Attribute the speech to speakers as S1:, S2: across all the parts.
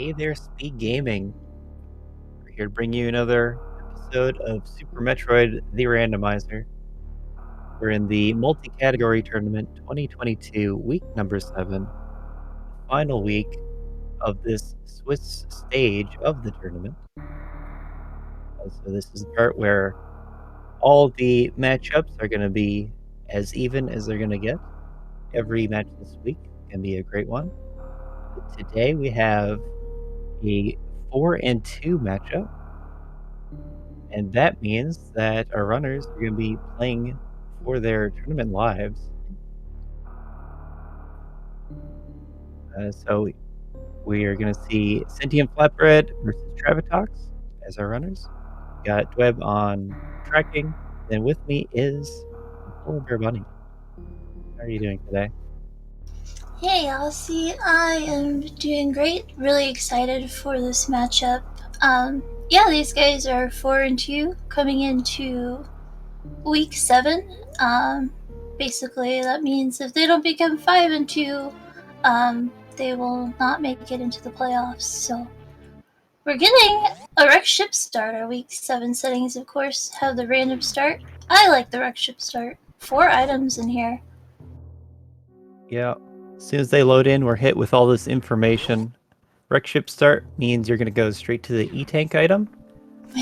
S1: Hey there, SpeedGaming. We're here to bring you another episode of Super Metroid The Randomizer. We're in the multi-category tournament 2022, week number 7, the final week of this Swiss stage of the tournament. So this is the part where all the matchups are going to be as even as they're going to get. Every match this week can be a great one. But today we have a 4-2 matchup. And that means that our runners are going to be playing for their tournament lives. So we are going to see SentientFlatbread versus Traviktox as our runners. We got Dweb on tracking. Then with me is Polar Bear Bunny. How are you doing today?
S2: Hey Aussie, I am doing great. Really excited for this matchup. Yeah, these guys are 4-2 coming into week 7. Basically, that means if they don't become 5-2, they will not make it into the playoffs. So we're getting a wreck ship start. Our week 7 settings, of course, have the random start. I like the wreck ship start. 4 items in here.
S1: Yeah. As soon as they load in, we're hit with all this information. Wreck ship start means you're going to go straight to the E-Tank item,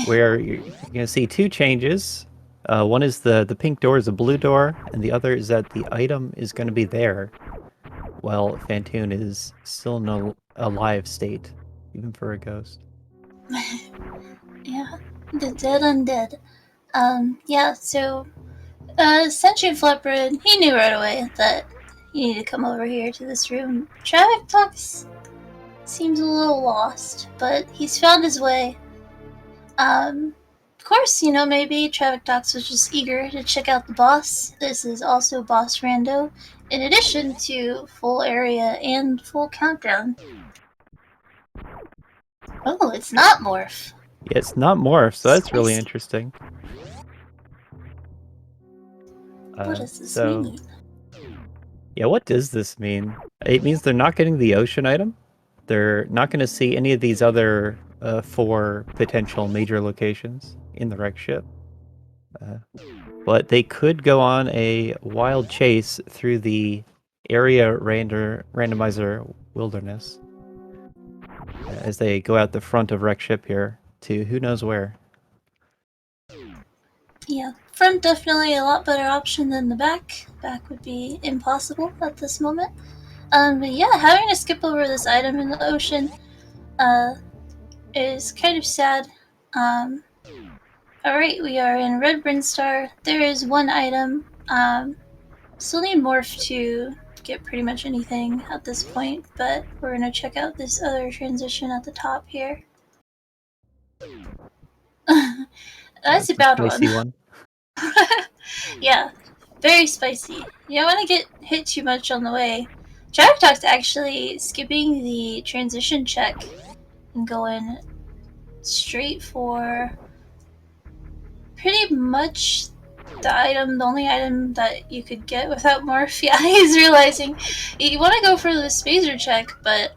S1: where you're going to see two changes. One is the pink door is a blue door, and the other is that the item is going to be there, while Fantoon is still in a alive state, even for a ghost.
S2: Yeah, the dead undead. Yeah, so SentientFlatbread, he knew right away that you need to come over here to this room. Traviktox seems a little lost, but he's found his way. Of course, maybe Traviktox was just eager to check out the boss. This is also Boss Rando, in addition to full area and full countdown. Oh, it's not Morph.
S1: Yeah, it's not morph, so that's really
S2: Spicy.
S1: interesting.
S2: What does this
S1: So,
S2: mean?
S1: yeah, what does this mean? It means they're not getting the ocean item. They're not going to see any of these other 4 potential major locations in the wreck ship. But they could go on a wild chase through the area randomizer wilderness as they go out the front of wreck ship here to who knows where.
S2: Yeah, front definitely a lot better option than the back. Back would be impossible at this moment. But yeah, having to skip over this item in the ocean is kind of sad. Alright, we are in Red Brinstar. There is one item. Still need Morph to get pretty much anything at this point, but we're going to check out this other transition at the top here. That's a
S1: It's a
S2: bad one.
S1: spicy one.
S2: Yeah, very spicy. You don't want to get hit too much on the way. Traviktox actually skipping the transition check and going straight for pretty much the only item that you could get without Morph. Yeah, he's realizing you want to go for the Spazer check, but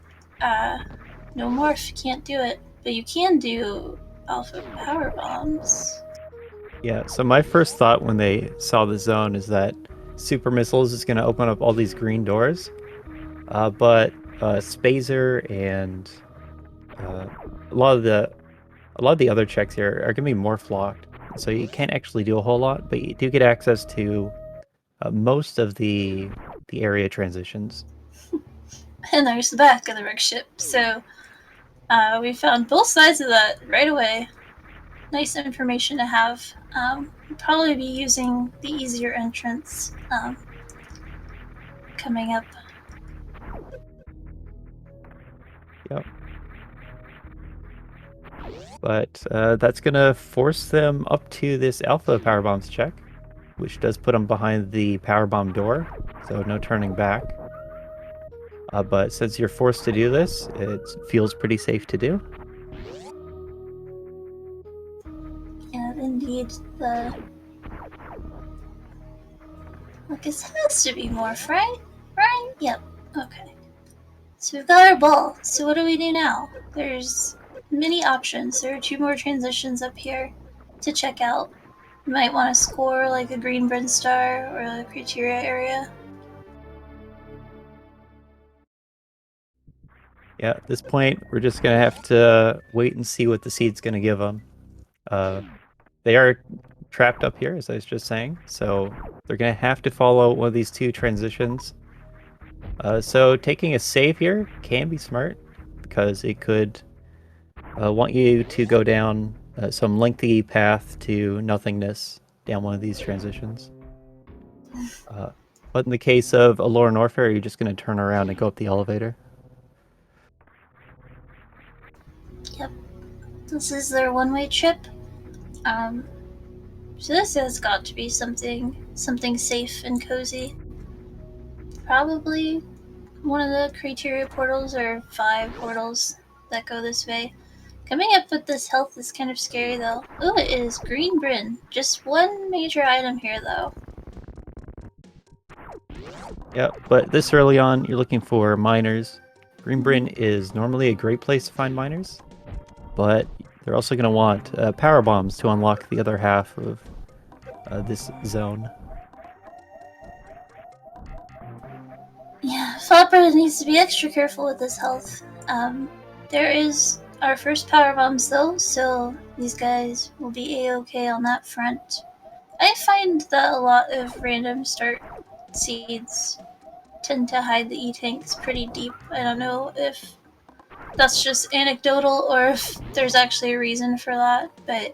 S2: no Morph, can't do it. But you can do Alpha Power Bombs.
S1: Yeah, so my first thought when they saw the zone is that Super Missiles is going to open up all these green doors, but Spazer and a lot of the other checks here are going to be more flocked, so you can't actually do a whole lot, but you do get access to most of the area transitions.
S2: And there's the back of the wreck ship. So we found both sides of that right away. Nice information to have. We'll probably be using the easier entrance coming up.
S1: Yep. But that's going to force them up to this Alpha Power Bombs check, which does put them behind the Power Bomb door, so no turning back. But since you're forced to do this, it feels pretty safe to do.
S2: And indeed, the this has to be Morph, right? Right? Yep. Okay. So we've got our ball. So what do we do now? There's many options. There are 2 more transitions up here to check out. You might want to score like a green Brin star or the criteria area.
S1: Yeah, at this point, we're just gonna have to wait and see what the seed's gonna give them. They are trapped up here, as I was just saying, so they're gonna have to follow one of these 2 transitions. So taking a save here can be smart, because it could want you to go down some lengthy path to nothingness down one of these transitions. But in the case of Allure and Orphere, you're just going to turn around and go up the elevator.
S2: Yep. This is their one-way trip. So this has got to be something safe and cozy. Probably one of the criteria portals or 5 portals that go this way. Coming up with this health is kind of scary though. Ooh, it is green Brin. Just one major item here though.
S1: Yeah, but this early on, you're looking for miners. Green Brin is normally a great place to find miners, but they're also going to want power bombs to unlock the other half of this zone.
S2: Yeah, Flatbread needs to be extra careful with his health. There is our first power bombs though, so these guys will be a-okay on that front. I find that a lot of random start seeds tend to hide the E-tanks pretty deep. I don't know if that's just anecdotal or if there's actually a reason for that, but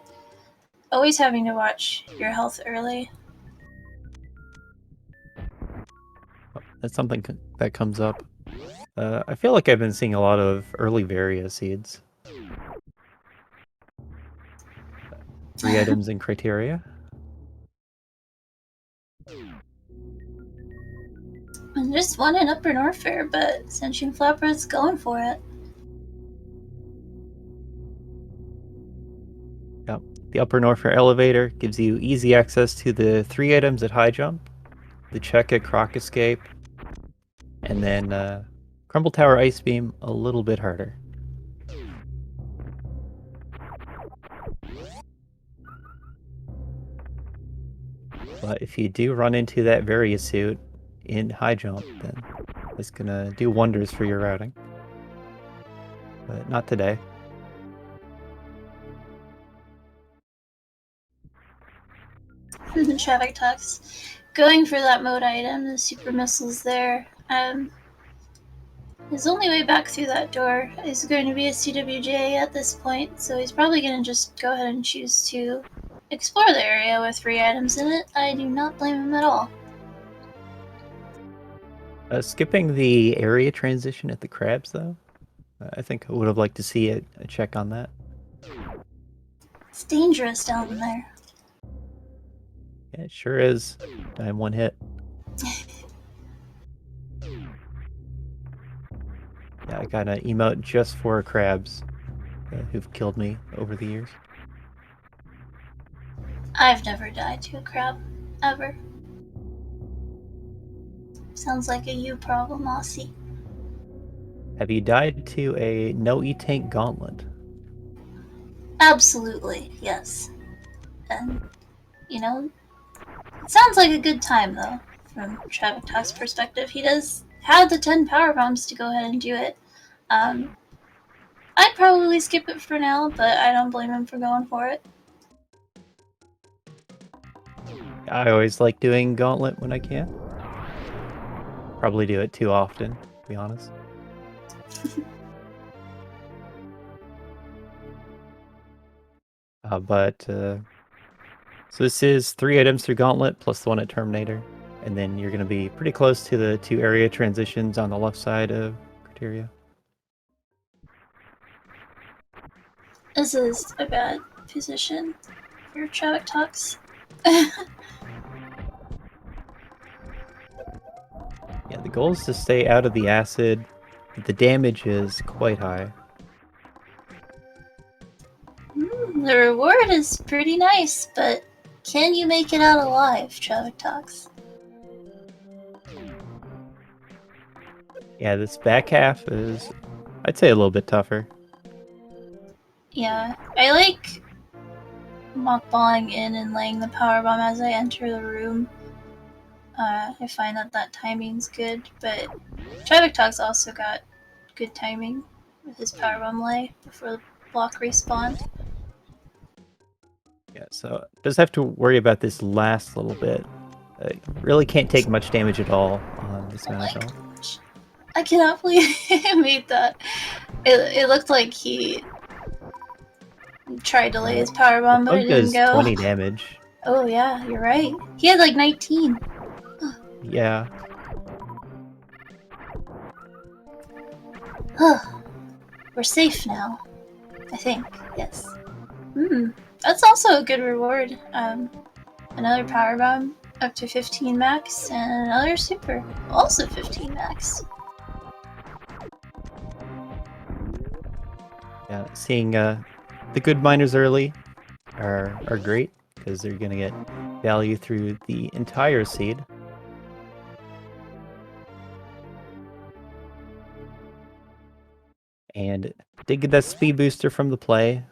S2: always having to watch your health early.
S1: That's something that comes up. I feel like I've been seeing a lot of early Varia seeds. 3 items in criteria.
S2: And just one in Upper Norfair, but SentientFlatbread's going for it.
S1: Yep. The Upper Norfair elevator gives you easy access to the 3 items at high jump, the check at Croc Escape, and then Crumble Tower Ice Beam a little bit harder. But if you do run into that Varia suit in high jump, then it's gonna do wonders for your routing. But not today.
S2: Traviktox. Going for that mode item, the super missiles there. His only way back through that door is going to be a CWJ at this point, so he's probably going to just go ahead and choose to explore the area with 3 items in it. I do not blame him at all.
S1: Skipping the area transition at the crabs, though, I think I would have liked to see a check on that.
S2: It's dangerous down there.
S1: Yeah, it sure is. I'm 1 hit. Yeah, I got an emote just for crabs who've killed me over the years.
S2: I've never died to a crab. Ever. Sounds like a you problem, Aussie.
S1: Have you died to a no E-tank gauntlet?
S2: Absolutely, yes. And, you know, it sounds like a good time, though, from Traviktox's perspective. He does have the 10 power bombs to go ahead and do it. I'd probably skip it for now, but I don't blame him for going for it.
S1: I always like doing gauntlet when I can. Probably do it too often, to be honest. So this is 3 items through Gauntlet plus the 1 at Terminator, and then you're going to be pretty close to the 2 area transitions on the left side of Criteria.
S2: This is a bad position for Traviktox.
S1: Yeah, the goal is to stay out of the acid. The damage is quite high.
S2: The reward is pretty nice, but can you make it out alive, Traviktox?
S1: Yeah, this back half is, I'd say, a little bit tougher.
S2: Yeah, I like mockballing in and laying the power bomb as I enter the room. I find that timing's good, but Traviktox also got good timing with his power bomb lay before the block respawned.
S1: Yeah, so does have to worry about this last little bit. Really can't take much damage at all on this
S2: Oh
S1: amount
S2: my
S1: of health.
S2: gosh. I cannot believe he made that. It looked like he tried to lay his power
S1: The
S2: bomb, but it
S1: bug
S2: didn't
S1: does
S2: go.
S1: 20 damage.
S2: Oh yeah, you're right. He had like 19.
S1: Yeah.
S2: We're safe now. I think. Yes. That's also a good reward. Another power bomb up to 15 max, and another super, also 15 max.
S1: Yeah, seeing the good miners early are great because they're gonna get value through the entire seed. And did get that speed booster from the play,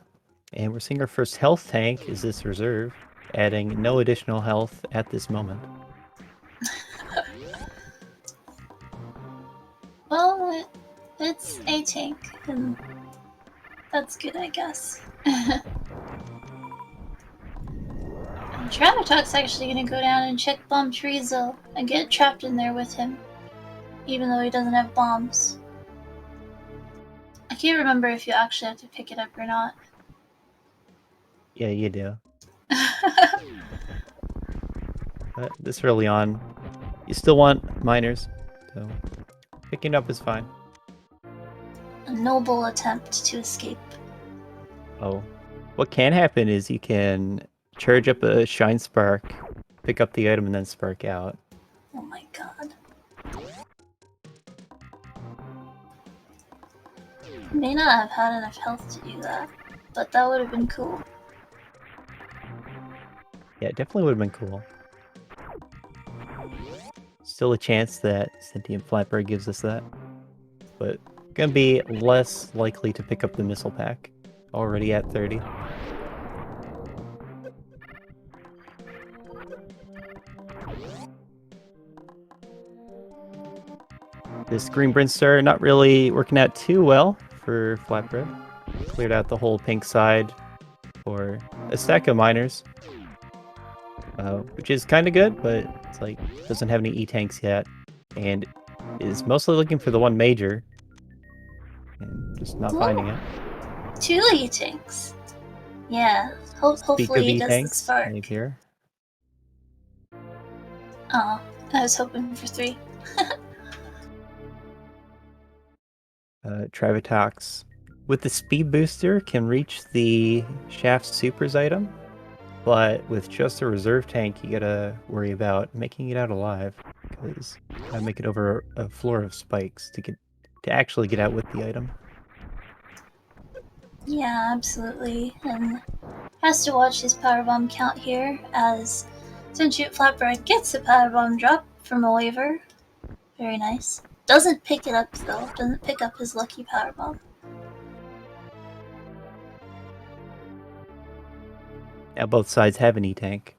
S1: and we're seeing our first health tank is this reserve, adding no additional health at this moment.
S2: Well, it's a tank, and that's good, I guess. And Traviktox actually gonna go down and check Bomb Chorizo and get trapped in there with him, even though he doesn't have bombs. I can't remember if you actually have to pick it up or not.
S1: Yeah, you do. But this early on, you still want miners, so picking up is fine.
S2: A noble attempt to escape.
S1: Oh, what can happen is you can charge up a Shine Spark, pick up the item, and then spark out.
S2: Oh my god. May not have had enough health to do that, but that would have been cool.
S1: Yeah, it definitely would have been cool. Still a chance that SentientFlatbread gives us that, but gonna be less likely to pick up the missile pack. Already at 30. This green Brinstar not really working out too well for Flatbread. Cleared out the whole pink side for a stack of miners, which is kind of good, but it's like doesn't have any E-tanks yet, and is mostly looking for the one major, and just not finding it.
S2: 2 E-tanks. Yeah,
S1: Speak of
S2: hopefully he does the
S1: E-tanks,
S2: spark.
S1: live here.
S2: Oh, I was hoping for 3.
S1: Traviktox with the speed booster can reach the Shaft Supers item, but with just a reserve tank, you gotta worry about making it out alive, because you gotta make it over a floor of spikes to actually get out with the item.
S2: Yeah, absolutely. And has to watch his powerbomb count here, as SentientFlatbread gets a powerbomb drop from a waiver. Very nice. Doesn't pick it up though. Doesn't pick up his lucky powerbomb.
S1: Now both sides have an E-tank.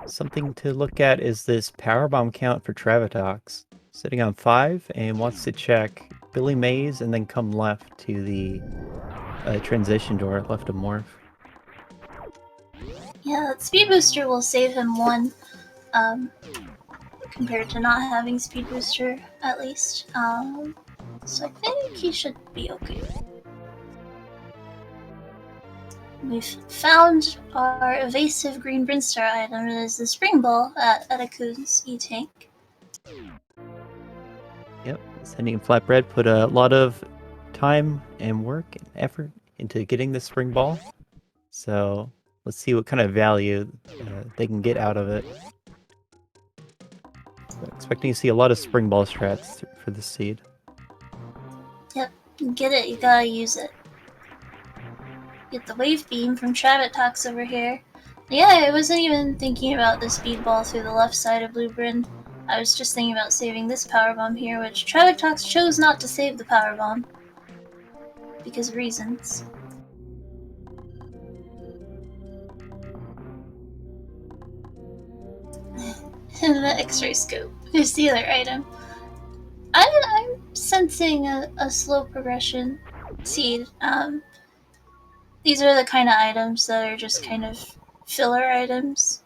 S1: Something to look at is this powerbomb count for Traviktox. Sitting on 5 and wants to check Billy Mays and then come left to the transition door, left of Morph.
S2: Yeah, that speed booster will save him 1, compared to not having speed booster, at least. So I think he should be okay. We've found our evasive green Brinstar item. It is the Spring Ball at Etaku's E-Tank.
S1: Yep, SentientFlatbread put a lot of time and work and effort into getting this spring ball. So let's see what kind of value they can get out of it. So expecting to see a lot of spring ball strats for this seed.
S2: Yep, get it, you gotta use it. Get the wave beam from Traviktox over here. Yeah, I wasn't even thinking about the speed ball through the left side of Blue Bryn. I was just thinking about saving this power bomb here, which Traviktox chose not to save the power bomb because of reasons. And the X-ray scope is the other item. I'm sensing a slow progression seed. These are the kind of items that are just kind of filler items.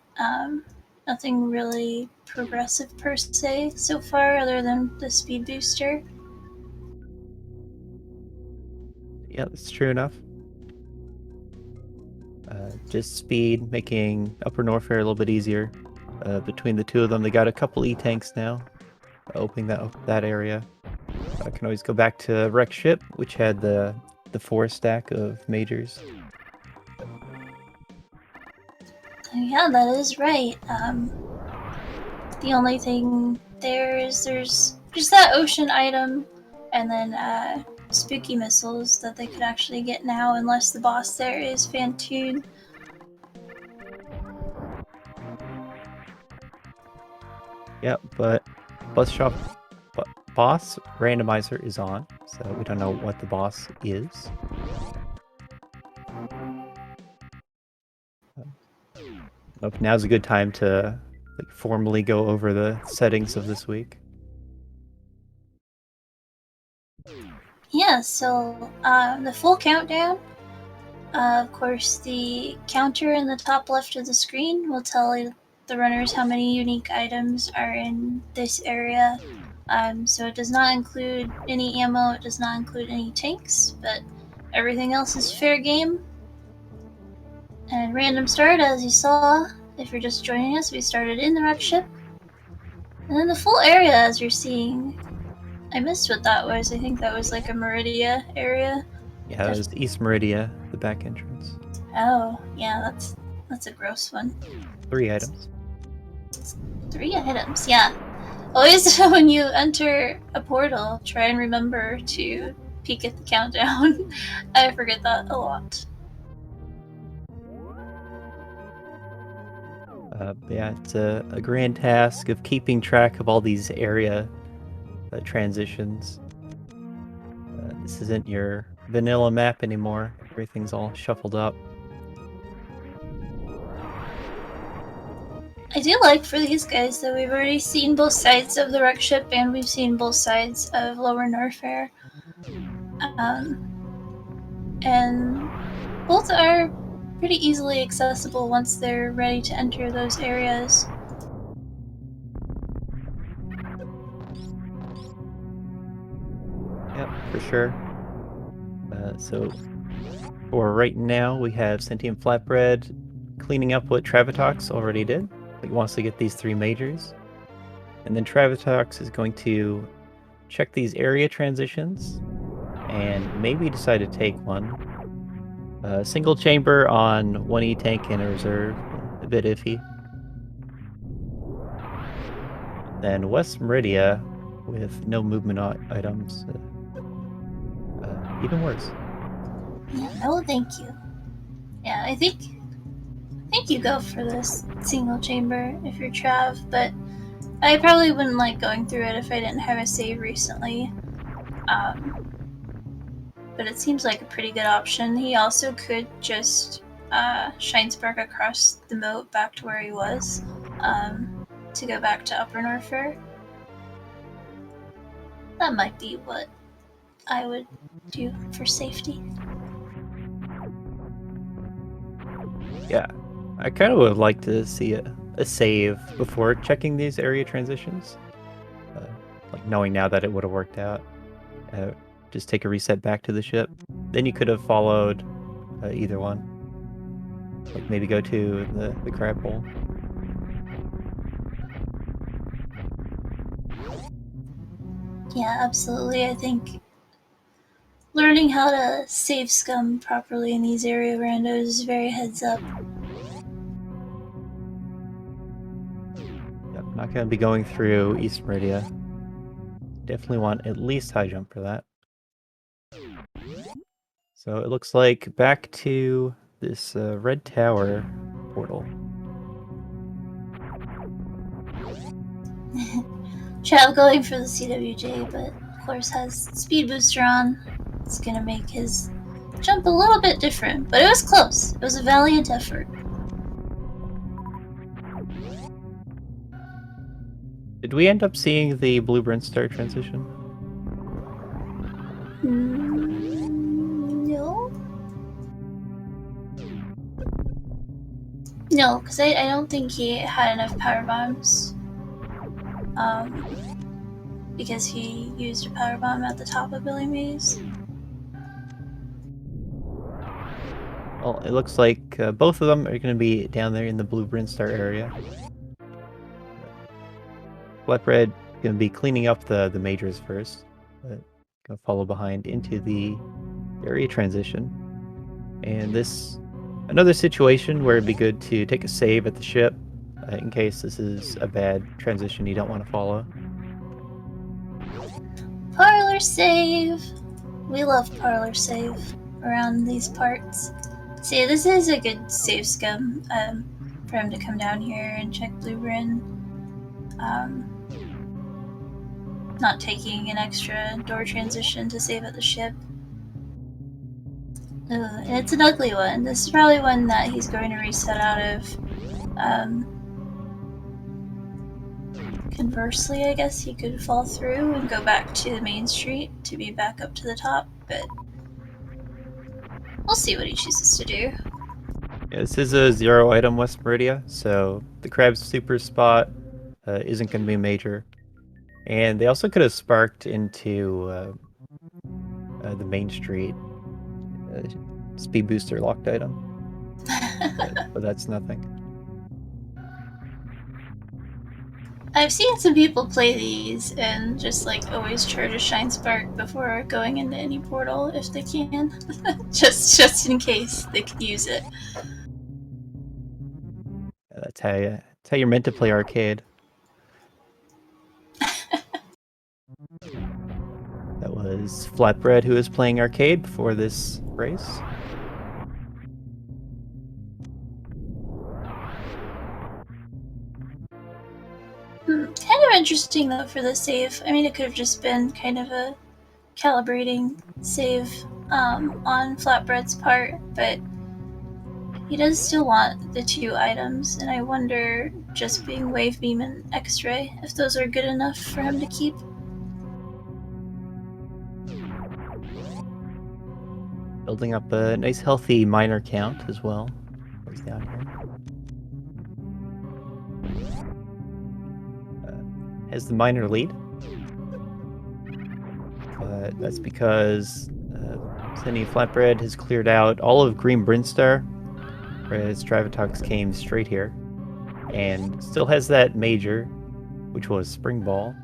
S2: Nothing really progressive per se so far, other than the speed booster.
S1: Yeah, that's true enough. Just speed, making Upper Norfair a little bit easier. Between the two of them, they got a couple E-tanks now, opening that area. I can always go back to Wreck Ship, which had the 4 stack of majors.
S2: Yeah, that is right. The only thing there is there's just that ocean item, and then spooky missiles that they could actually get now, unless the boss there is Fantoon.
S1: Yeah, but boss randomizer is on, so we don't know what the boss is. Now's a good time to formally go over the settings of this week.
S2: Yeah, so the full countdown. Of course, the counter in the top left of the screen will tell the runners how many unique items are in this area. So it does not include any ammo, it does not include any tanks, but everything else is fair game. And random start, as you saw, if you're just joining us, we started in the wreck ship. And then the full area, as you're seeing, I missed what that was. I think that was like a Meridia area.
S1: Yeah, it was East Meridia, the back entrance.
S2: Oh, yeah, that's a gross one.
S1: 3 items.
S2: 3 items, yeah. Always when you enter a portal, try and remember to peek at the countdown. I forget that a lot.
S1: Yeah, it's a grand task of keeping track of all these area transitions. This isn't your vanilla map anymore. Everything's all shuffled up.
S2: I do like for these guys that we've already seen both sides of the wreck ship and we've seen both sides of Lower Norfair. And both are pretty easily accessible once they're ready to enter those areas.
S1: Yep, for sure. So for right now, we have SentientFlatbread cleaning up what Traviktox already did. He wants to get these 3 majors. And then Traviktox is going to check these area transitions and maybe decide to take one. Single chamber on 1 E-tank and a reserve, a bit iffy. Then West Meridia with no movement items, even worse.
S2: Yeah, no thank you. Yeah, I think you go for this single chamber if you're Trav, but I probably wouldn't like going through it if I didn't have a save recently. But it seems like a pretty good option. He also could just Shine Spark across the moat back to where he was to go back to Upper Norfair. That might be what I would do for safety.
S1: Yeah, I kind of would like to see a save before checking these area transitions. Like knowing now that it would have worked out. Just take a reset back to the ship. Then you could have followed either one. Like maybe go to the crab bowl.
S2: Yeah, absolutely. I think learning how to save scum properly in these area randos is very heads up.
S1: Yep, not going to be going through East Meridia. Definitely want at least high jump for that. So it looks like back to this red tower portal.
S2: Trav going for the CWJ, but of course has speed booster on. It's gonna make his jump a little bit different, but it was close. It was a valiant effort.
S1: Did we end up seeing the Blue Brinstar transition?
S2: No. No, because I don't think he had enough power bombs. Because he used a power bomb at the top of Billy Mays.
S1: Well, it looks like both of them are going to be down there in the Blue Brinstar area. Flatbread going to be cleaning up the majors first, but going to follow behind into the area transition. And this, another situation where it'd be good to take a save at the ship in case this is a bad transition you don't want to follow.
S2: Parlor save. We love parlor save around these parts. See, this is a good save scum for him to come down here and check Blue Brin. Not taking an extra door transition to save at the ship. And it's an ugly one. This is probably one that he's going to reset out of. Conversely, I guess he could fall through and go back to the main street to be back up to the top, but we'll see what he chooses to do.
S1: Yeah, this is a 0 item West Meridia, so the crab's super spot isn't going to be major. And they also could have sparked into the main street speed booster locked item, but that's nothing.
S2: I've seen some people play these and just like always charge a shine spark before going into any portal if they can, just in case they could use it.
S1: That's how you're meant to play arcade. That was Flatbread who was playing arcade before this race.
S2: Kind of interesting though for the save. I mean, it could have just been kind of a calibrating save on Flatbread's part, but he does still want the 2 items, and I wonder, just being Wave Beam and X-Ray, if those are good enough for him to keep.
S1: Building up a nice healthy miner count as well. Goes down here. Has the miner lead. But that's because SentientFlatbread has cleared out all of Green Brinstar, whereas Traviktox came straight here. And still has that major, which was Spring Ball,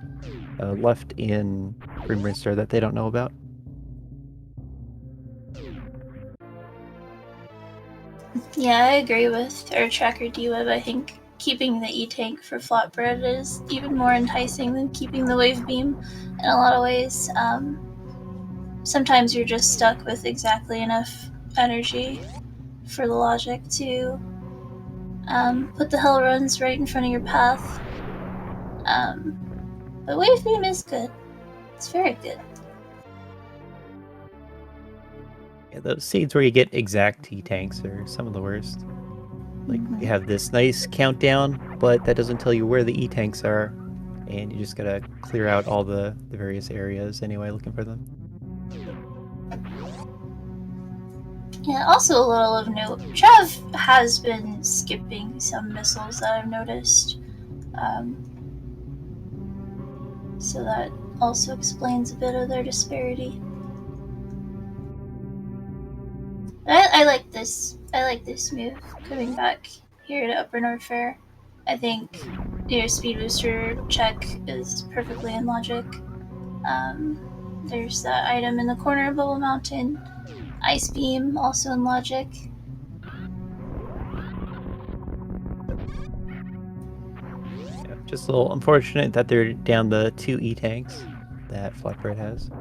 S1: left in Green Brinstar that they don't know about.
S2: Yeah, I agree with Air Tracker D-Web. I think keeping the E-Tank for Flatbread is even more enticing than keeping the Wave Beam in a lot of ways. Sometimes you're just stuck with exactly enough energy for the logic to put the hell runs right in front of your path. But Wave Beam is good. It's very good.
S1: Yeah, those seeds where you get exact T-tanks are some of the worst. Like, you have this nice countdown, but that doesn't tell you where the E-tanks are, and you just gotta clear out all the various areas anyway looking for them.
S2: Yeah, also a little of note, Trav has been skipping some missiles that I've noticed. So that also explains a bit of their disparity. I like this. I like this move, coming back here to Upper North Fair. I think speed booster check is perfectly in logic. There's that item in the corner of Bubble Mountain. Ice Beam, also in logic.
S1: Yeah, just a little unfortunate that they're down the 2 E-tanks that Flatbread has.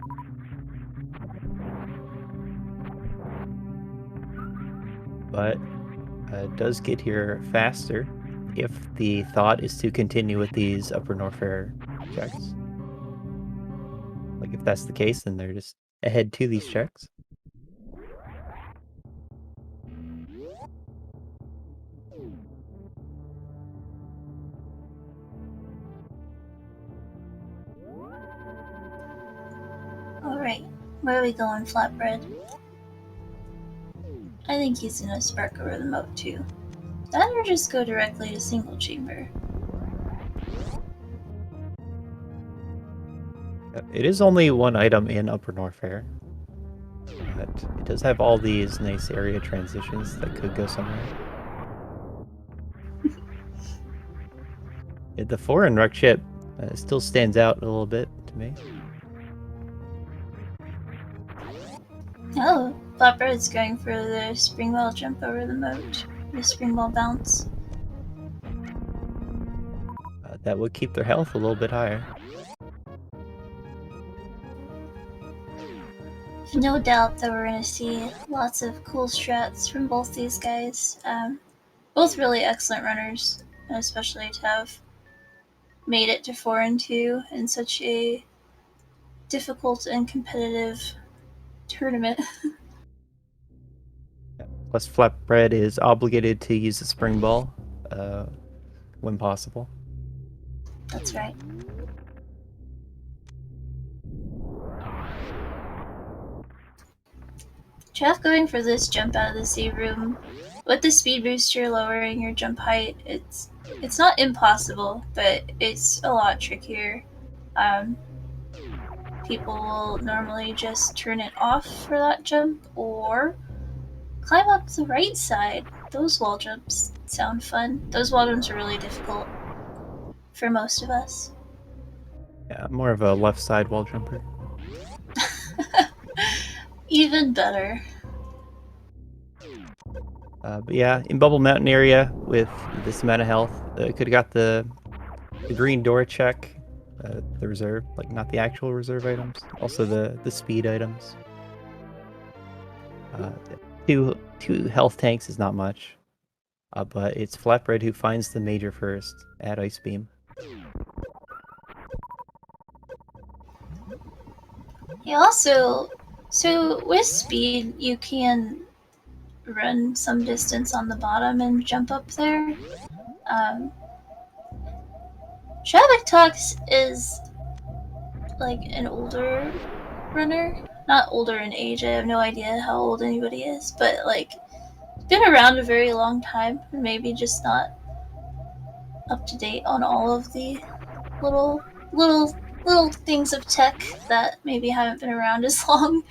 S1: But it does get here faster if the thought is to continue with these Upper North Fair checks. that's the case, then they're just ahead to these checks.
S2: Alright, where are we going, Flatbread? I think he's gonna spark over the moat too. That or just go directly to single chamber.
S1: It is only one item in Upper Norfair, but it does have all these nice area transitions that could go somewhere. The foreign wreck ship still stands out a little bit to me.
S2: Oh, Flatbread's going for the spring ball jump over the moat. The spring ball bounce.
S1: That would keep their health a little bit higher.
S2: No doubt that we're gonna see lots of cool strats from both these guys. Both really excellent runners, especially to have made it to 4 and 2 in such a difficult and competitive tournament.
S1: Plus, Flatbread is obligated to use the spring ball when possible.
S2: That's right. Trav going for this jump out of the sea room with the speed booster lowering your jump height. It's not impossible, but it's a lot trickier. People will normally just turn it off for that jump or climb up the right side. Those wall jumps sound fun. Those wall jumps are really difficult for most of us.
S1: Yeah, more of a left side wall jumper.
S2: Even better.
S1: But yeah, in Bubble Mountain area with this amount of health, could have got the green door check, the reserve, like not the actual reserve items, also the speed items. Two health tanks is not much, but it's Flatbread who finds the major first at Ice Beam.
S2: Yeah, also, so with speed, you can run some distance on the bottom and jump up there. Traviktox is like an older runner. Not older in age, I have no idea how old anybody is, but like been around a very long time, and maybe just not up to date on all of the little little things of tech that maybe haven't been around as long.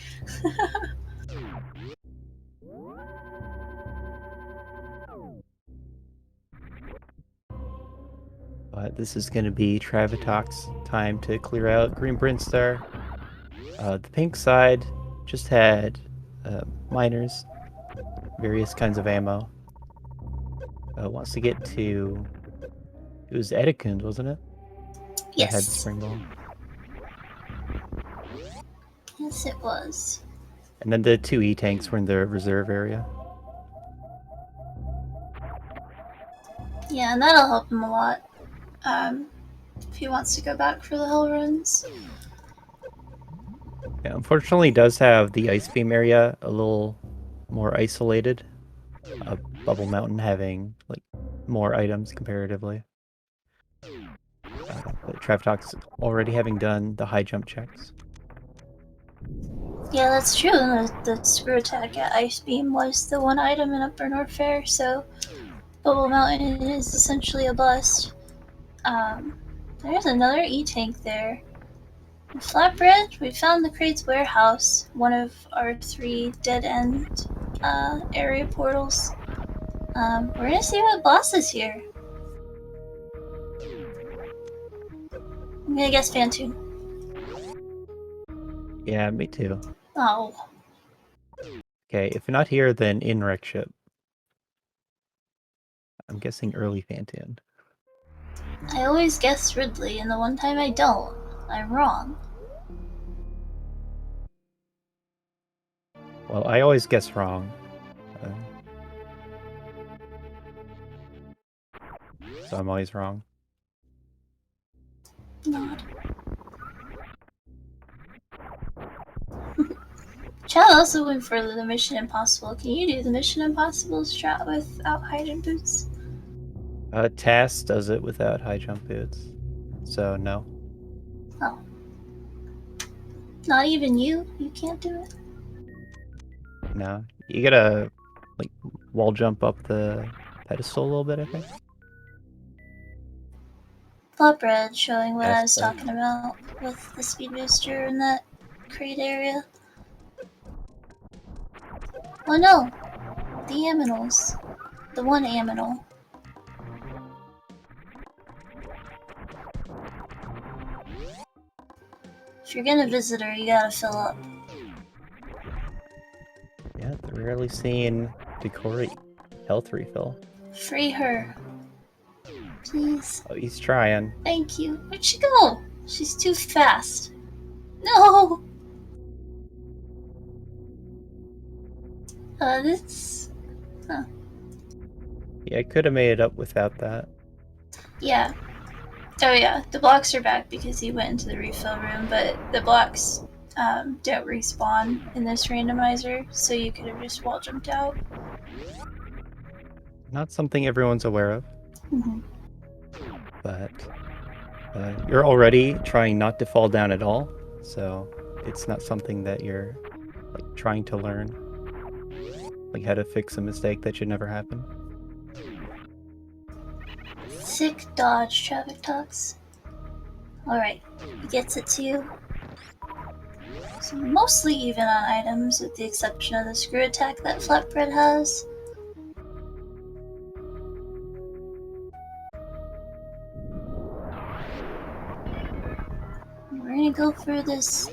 S1: But this is going to be Traviktox time to clear out Green Brinstar. The pink side just had miners, various kinds of ammo. Wants to get to... It was Edikund, wasn't it? That had the
S2: Yes.
S1: spring ball.
S2: Yes, it was.
S1: And then the two E-tanks were in the reserve area.
S2: Yeah, and that'll help him a lot. If he wants to go back for the hell runs.
S1: Yeah, unfortunately, it does have the Ice Beam area a little more isolated. Bubble Mountain having like more items comparatively. But Traviktox already having done the high jump checks.
S2: Yeah, that's true. The screw attack at Ice Beam was the one item in Upper Norfair, so Bubble Mountain is essentially a bust. There's another E-tank there. Flatbread, we found the crate's warehouse, one of our 3 dead-end area portals. We're gonna see what boss is here. I'm gonna guess Fantoon.
S1: Yeah, me too.
S2: Oh.
S1: Okay, if not here, then in Wreck Ship. I'm guessing early Fantoon.
S2: I always guess Ridley, and the one time I don't, I'm wrong.
S1: Well, I always guess wrong. So I'm always wrong.
S2: Nod. Chad also went for the Mission Impossible. Can you do the Mission Impossible strat without high jump boots?
S1: TAS does it without high jump boots, so no.
S2: Oh. Not even you? You can't do it?
S1: No. You gotta, like, wall jump up the pedestal a little bit, I think.
S2: Flatbread showing what I was
S1: Aspect.
S2: talking about with the speed booster in that crate area. Oh no! The aminals. The one aminal. If you're gonna visit her, you gotta fill up.
S1: Yeah, they're rarely seeing Decory health refill.
S2: Free her. Please.
S1: Oh, he's trying.
S2: Thank you. Where'd she go? She's too fast. No! This... Huh.
S1: Yeah, I could have made it up without that.
S2: Yeah. Oh yeah, the blocks are back because he went into the refill room, but the blocks don't respawn in this randomizer, so you could have just wall jumped out.
S1: Not something everyone's aware of.
S2: Mm-hmm.
S1: But you're already trying not to fall down at all, so it's not something that you're like trying to learn, like how to fix a mistake that should never happen.
S2: Sick dodge, Traviktox. Alright, he gets it to you. So mostly even on items, with the exception of the screw attack that Flatbread has. We're gonna go for this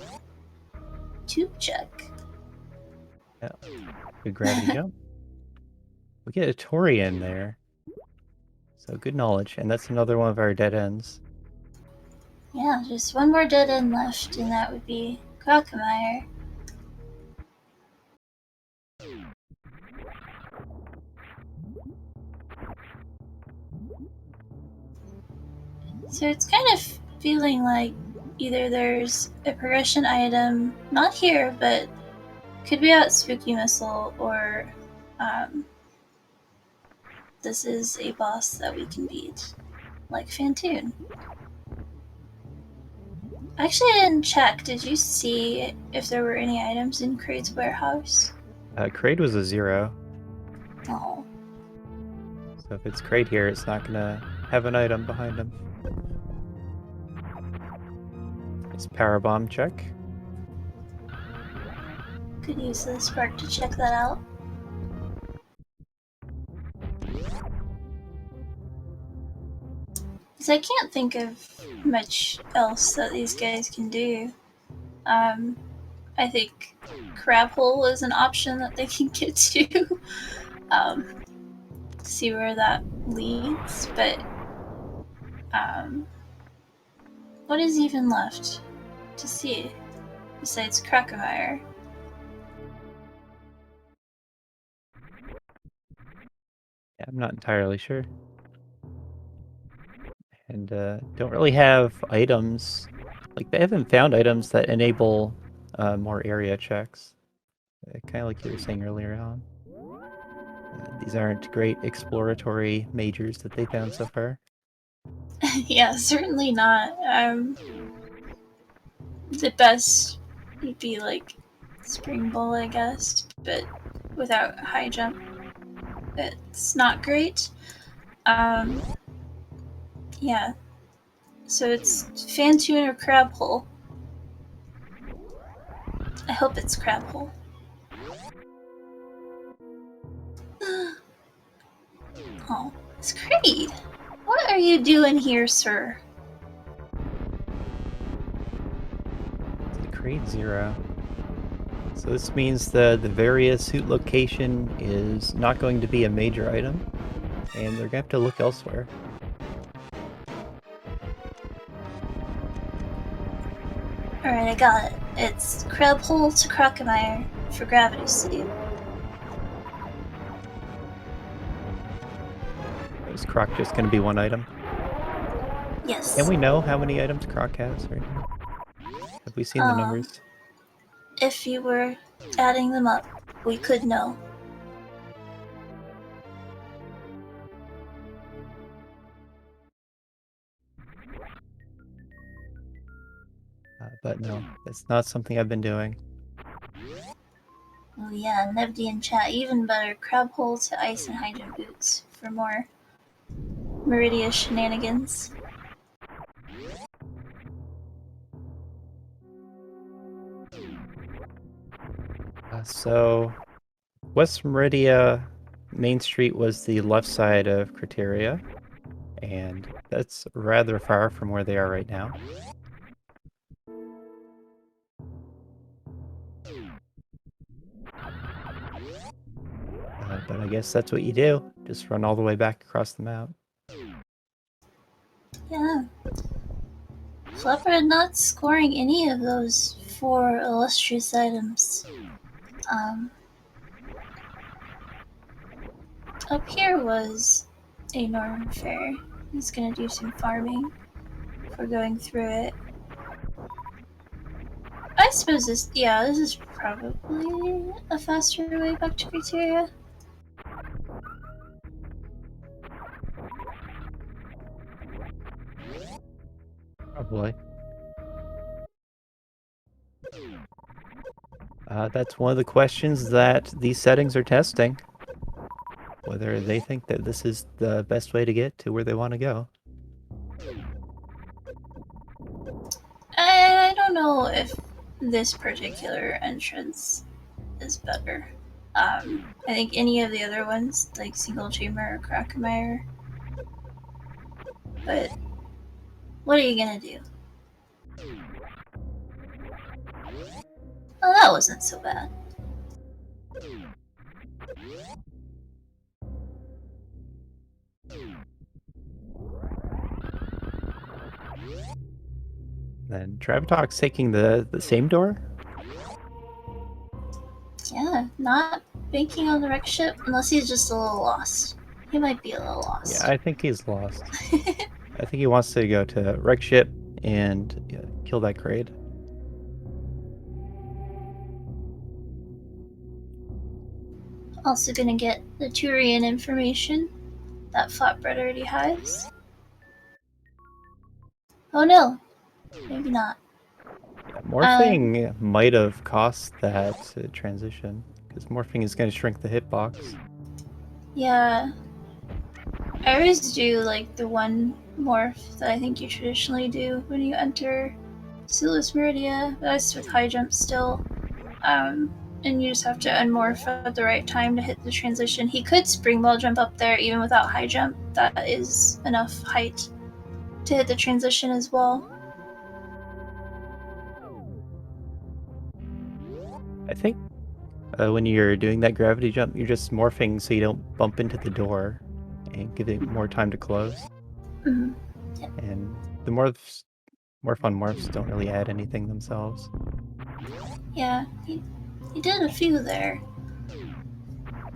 S2: tube check.
S1: Yeah, good gravity jump. We get a Tori in there, so good knowledge, and that's another one of our dead ends.
S2: Yeah, just one more dead end left, and that would be Crocomire. So it's kind of feeling like either there's a progression item, not here, but could be out Spooky Missile, or this is a boss that we can beat, like Fantoon. Actually, I didn't check. Did you see if there were any items in Kraid's warehouse?
S1: Kraid was a 0.
S2: Oh.
S1: So if it's Kraid here, it's not gonna have an item behind him. It's Power Bomb check.
S2: Could use the spark to check that out. Because I can't think of much else that these guys can do. I think Crab Hole is an option that they can get to. See where that leads, but what is even left to see besides Crocomire?
S1: Yeah, I'm not entirely sure. And don't really have items. Like, they haven't found items that enable more area checks. Kind of like you were saying earlier on. These aren't great exploratory majors that they found so far.
S2: Yeah, certainly not. The best would be like Spring Bowl, I guess, but without high jump, it's not great. Yeah. So it's Fantoon or Crab Hole. I hope it's Crab Hole. Oh, it's Kraid. What are you doing here, sir?
S1: It's a Kraid 0. So this means the various suit location is not going to be a major item, and they're gonna have to look elsewhere.
S2: Alright, I got it. It's Crab Hole to Crocomire for Gravity Sleep.
S1: Is Croc just gonna be one item?
S2: Yes.
S1: And we know how many items Croc has right now. Have we seen the numbers?
S2: If you were Adding them up, we could know.
S1: But no, that's not something I've been doing.
S2: Oh yeah, Nebdi in chat, even better. Crab hole to ice and hydrant boots for more Meridia shenanigans.
S1: So, West Meridia Main Street was the left side of Criteria, and that's rather far from where they are right now. But I guess that's what you do. Just run all the way back across the map.
S2: Yeah. Flatbread not scoring any of those 4 illustrious items. Up here was a Northern Fair. He's gonna do some farming for going through it. I suppose this is probably a faster way back to Criteria.
S1: Probably. That's one of the questions that these settings are testing. Whether they think that this is the best way to get to where they want to go.
S2: I don't know if this particular entrance is better. I think any of the other ones, like Single Chamber or Krakemeyer. But what are you gonna do? Oh, that wasn't so bad.
S1: Then Traviktox taking the same door?
S2: Yeah, not banking on the wreck ship unless he's just a little lost. He might be a little lost.
S1: Yeah, I think he's lost. I think he wants to go to wreck ship and kill that grade.
S2: Also gonna get the Turian information that Flatbread already has. Oh no, maybe not.
S1: Yeah, morphing might have cost that transition, because morphing is going to shrink the hitbox.
S2: Yeah. I always do like the one morph that I think you traditionally do when you enter Sulis Meridia. That's with high jump still. And you just have to unmorph at the right time to hit the transition. He could spring ball jump up there even without high jump. That is enough height to hit the transition as well.
S1: I think when you're doing that gravity jump, you're just morphing so you don't bump into the door and give it more time to close.
S2: Mm-hmm.
S1: Yeah. And the morph on morphs don't really add anything themselves.
S2: Yeah, he did a few there.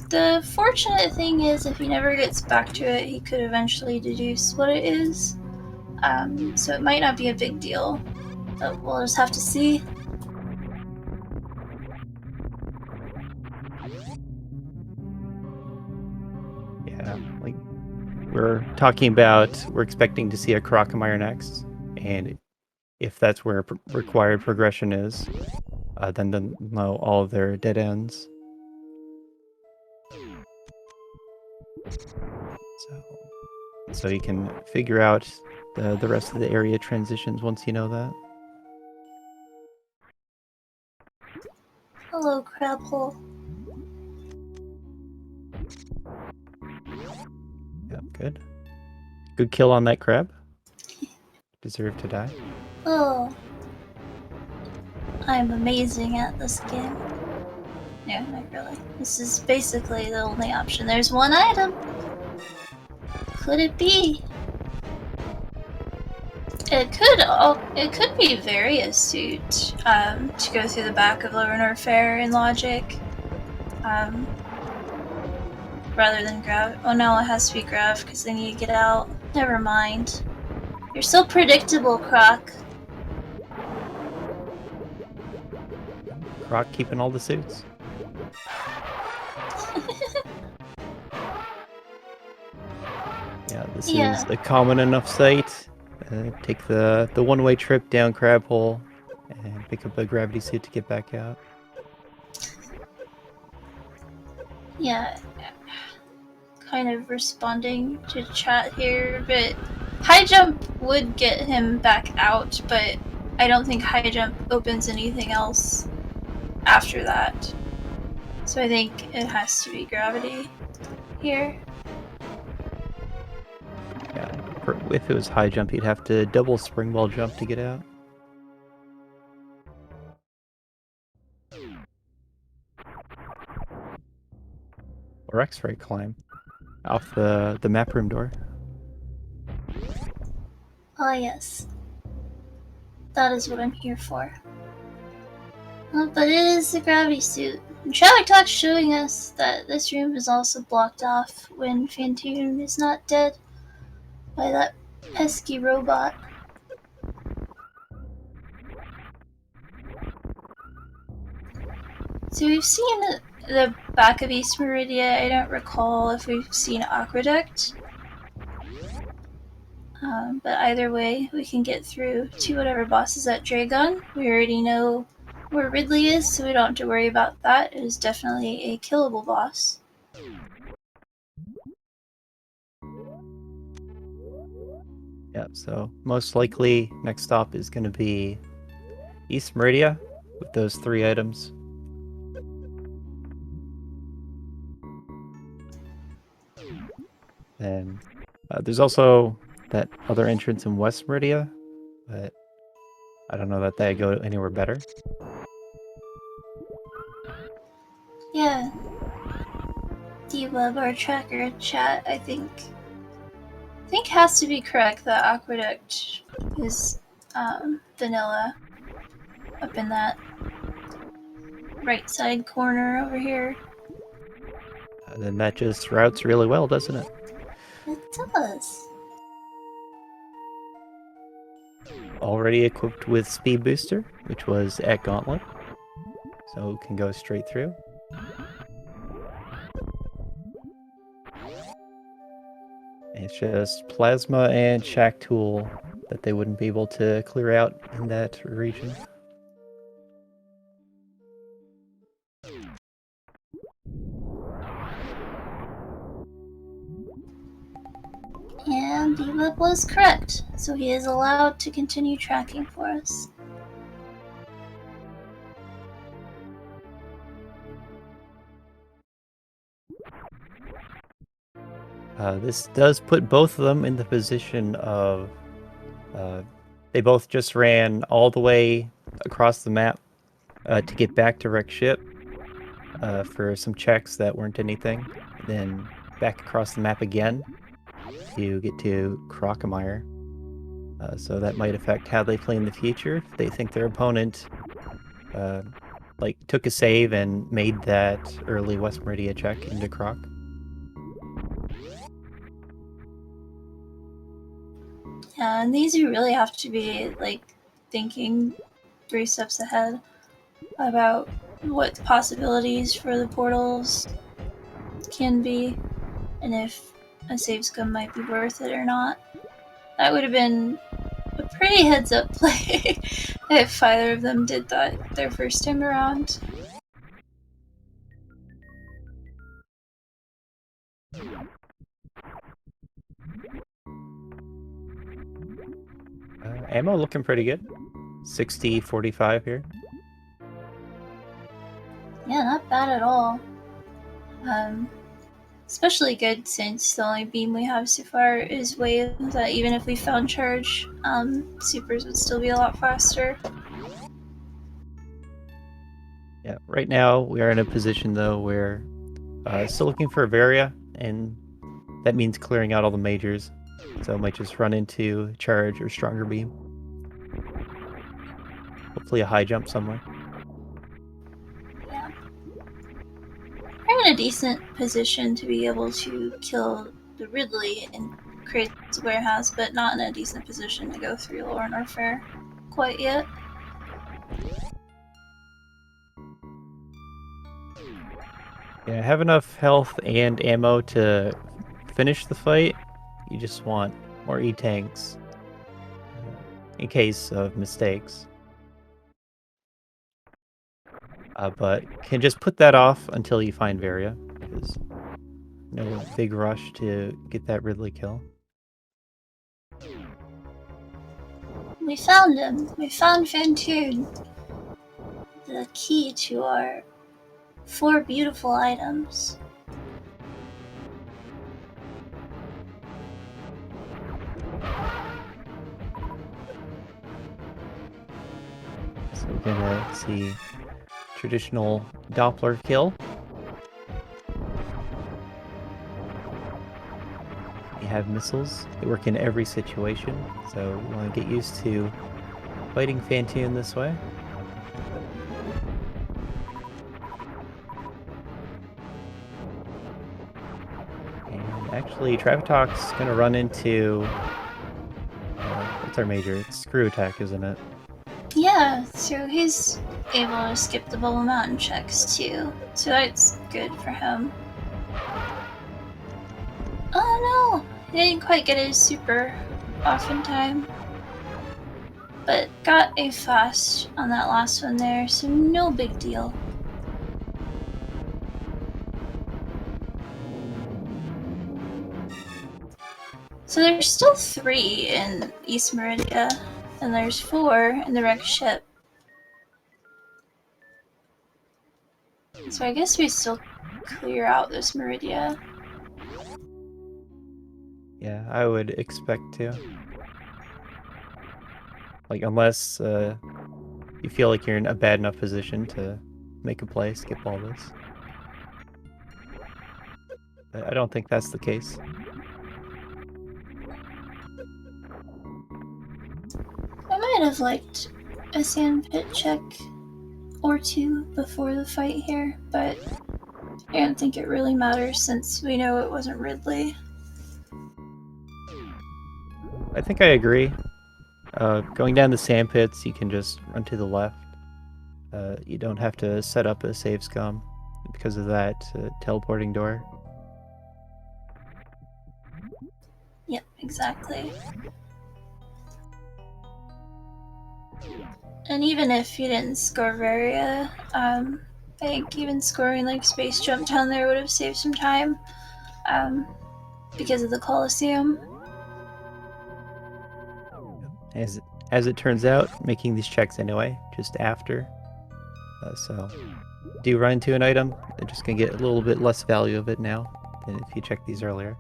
S2: The fortunate thing is, if he never gets back to it, he could eventually deduce what it is. So it might not be a big deal, but we'll just have to see.
S1: Yeah, like we're talking about, we're expecting to see a Krakemeyer next, and if that's where required progression is, then they'll know all of their dead ends. So you can figure out the rest of the area transitions once you know that.
S2: Hello, Crabhole.
S1: Yep, good. Good kill on that crab. Deserve to die.
S2: Oh, I'm amazing at this game. No, not really. This is basically the only option. There's one item. Could it be? It could be very astute to go through the back of Lower Fair in logic, rather than Grav. Oh no, it has to be Grav because they need to get out. Never mind. You're so predictable, Croc.
S1: Croc keeping all the suits. Yeah, this is a common enough sight. Take the one-way trip down Crab Hole and pick up a gravity suit to get back out.
S2: Yeah, kind of responding to chat here, but high jump would get him back out, but I don't think high jump opens anything else after that. So I think it has to be gravity here.
S1: Yeah, if it was high jump, he'd have to double springwall jump to get out. Or X-ray climb off the map room door.
S2: Ah, yes. That is what I'm here for. But it is the gravity suit. And Traviktox showing us that this room is also blocked off when Phantoon is not dead by that pesky robot. So we've seen the back of East Meridia. I don't recall if we've seen Aqueduct. But either way, we can get through to whatever boss is at Dragon. We already know where Ridley is, so we don't have to worry about that. It is definitely a killable boss.
S1: Yeah, so most likely next stop is going to be East Meridia with those 3 items. And there's also that other entrance in West Meridia, but I don't know that they go anywhere better.
S2: Yeah. D-Web, our tracker chat, I think has to be correct that Aqueduct is vanilla up in that right side corner over here.
S1: Then that just routes really well, doesn't it?
S2: It does.
S1: Already equipped with Speed Booster, which was at Gauntlet, so it can go straight through. It's just Plasma and Shack Tool that they wouldn't be able to clear out in that region.
S2: And D-Web was correct, so he is allowed to continue tracking for us.
S1: This does put both of them in the position of they both just ran all the way across the map to get back to wreck ship for some checks that weren't anything, then back across the map again to get to Crocomire. So that might affect how they play in the future. If they think their opponent like took a save and made that early West Meridia check into Croc.
S2: Yeah, and these you really have to be like thinking 3 steps ahead about what the possibilities for the portals can be, and if a save scum might be worth it or not. That would have been a pretty heads up play if either of them did that their first time around.
S1: Ammo looking pretty good. 60-45 here.
S2: Yeah, not bad at all. Especially good since the only beam we have so far is wave, that even if we found charge, supers would still be a lot faster.
S1: Yeah, right now we are in a position though where still looking for a Varia, and that means clearing out all the majors. So I might just run into charge or stronger beam. Hopefully a high jump somewhere.
S2: Yeah. We're in a decent position to be able to kill the Ridley and create the warehouse, but not in a decent position to go through Lorne or Fair quite yet.
S1: Yeah, have enough health and ammo to finish the fight. You just want more E-tanks in case of mistakes. But can just put that off until you find Varia, because no big rush to get that Ridley kill.
S2: We found him. We found Fantoon. The key to our 4 beautiful items.
S1: So we're gonna see traditional Doppler kill. You have missiles. They work in every situation, so you want to get used to fighting Fantoon this way. And actually, Traviktox is going to run into... what's our major? It's Screw Attack, isn't it?
S2: Yeah, so he's able to skip the Bubble Mountain checks too, so that's good for him. Oh no! He didn't quite get his super off in time. But got a fast on that last one there, so no big deal. So there's still 3 in East Meridia, and there's 4 in the wrecked ship. So I guess we still clear out this Meridia.
S1: Yeah, I would expect to. Like, unless you feel like you're in a bad enough position to make a play, skip all this. I don't think that's the case.
S2: I might have liked a sandpit check or 2 before the fight here, but I don't think it really matters since we know it wasn't Ridley.
S1: I think I agree. Going down the sand pits, you can just run to the left. You don't have to set up a save scum because of that teleporting door.
S2: Yep, exactly. And even if you didn't score Varia, I think even scoring like Space Jump down there would have saved some time because of the Coliseum.
S1: As it turns out, making these checks anyway, just after. So, do you run into an item, they're just going to get a little bit less value of it now than if you checked these earlier.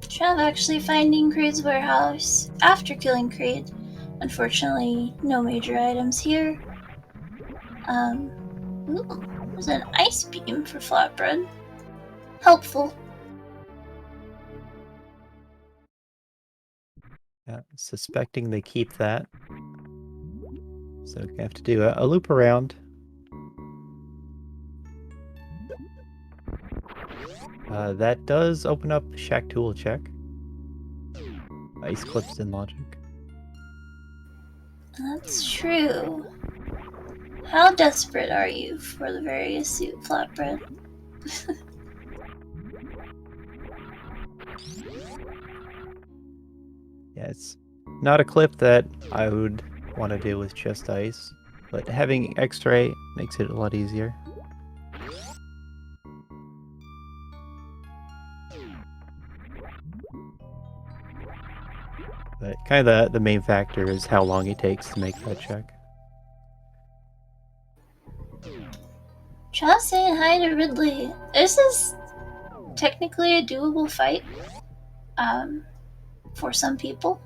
S2: Trav actually finding Creed's warehouse after killing Creed. Unfortunately, no major items here. Ooh, there's an ice beam for Flatbread. Helpful.
S1: Yeah, suspecting they keep that. So you have to do a loop around. That does open up Shack Tool check. Ice clips in logic.
S2: That's true. How desperate are you for the various suit, Flatbread?
S1: Yeah, it's not a clip that I would want to do with just ice, but having X-ray makes it a lot easier. But kind of the main factor is how long it takes to make that check.
S2: Just saying hi to Ridley. This is technically a doable fight. For some people.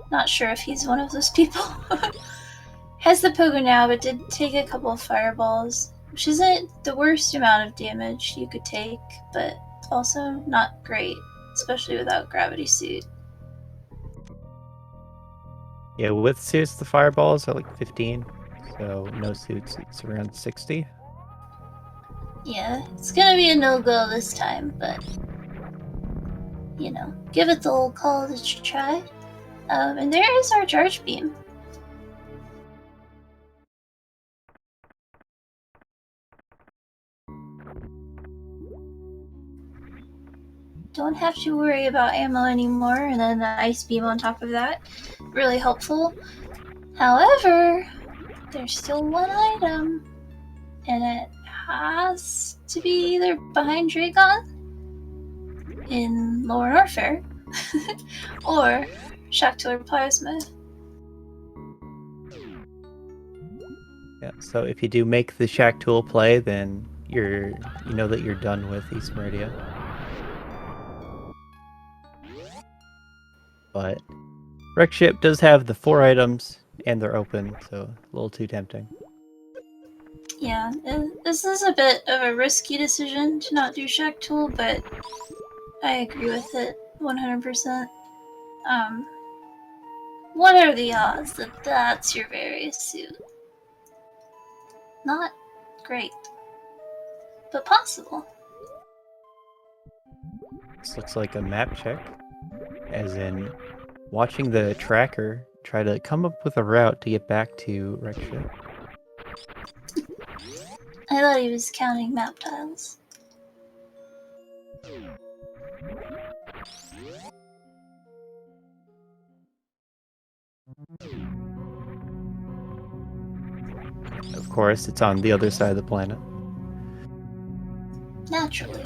S2: Not sure if he's one of those people. Has the pogo now, but did take a couple of fireballs, which isn't the worst amount of damage you could take, but also not great, especially without gravity suit.
S1: Yeah, with suits, the fireballs are like 15, so no suits, it's around 60.
S2: Yeah, it's gonna be a no-go this time, but you know, give it the old call to try. And there is our charge beam. don't have to worry about ammo anymore, and then the ice beam on top of that. Really helpful. However, there's still one item, and it has to be either behind Dragon in Lower Norfair or Shaktor Plasma.
S1: Yeah, so if you do make the Shack Tool play, then you know that you're done with East Meridia. But Wreck Ship does have the 4 items, and they're open, so a little too tempting.
S2: Yeah, this is a bit of a risky decision to not do Shack Tool, but I agree with it 100%. What are the odds that that's your various suit? Not great, but possible.
S1: This looks like a map check, as in watching the tracker try to come up with a route to get back to Wreck Ship.
S2: I thought he was counting map tiles.
S1: Of course, it's on the other side of the planet.
S2: Naturally.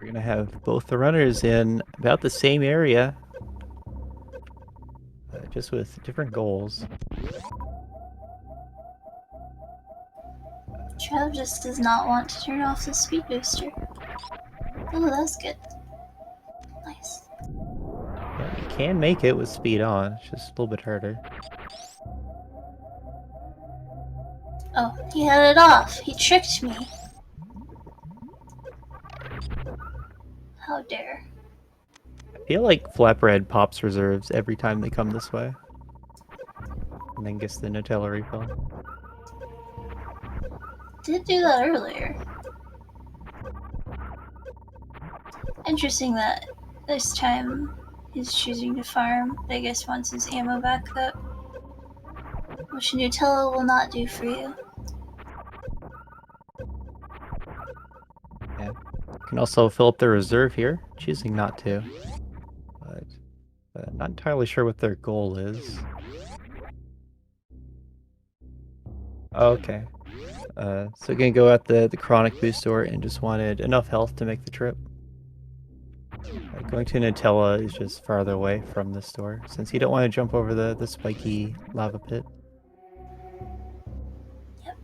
S1: We're gonna have both the runners in about the same area, just with different goals.
S2: Trav just does not want to turn off the speed booster. Oh, that's good. Nice.
S1: Yeah, you can make it with speed on, it's just a little bit harder.
S2: Oh, he had it off. He tricked me. How dare.
S1: I feel like Flatbread pops reserves every time they come this way. And then gets the Nutella refill.
S2: Did do that earlier. Interesting that this time he's choosing to farm. I guess wants his ammo back up. Which Nutella will not do for you.
S1: Yeah. You can also fill up their reserve here, choosing not to. But not entirely sure what their goal is. Okay. So gonna go at the Chronic Boost store and just wanted enough health to make the trip. Going to Nutella is just farther away from the store, since you don't want to jump over the spiky lava pit.
S2: Yep.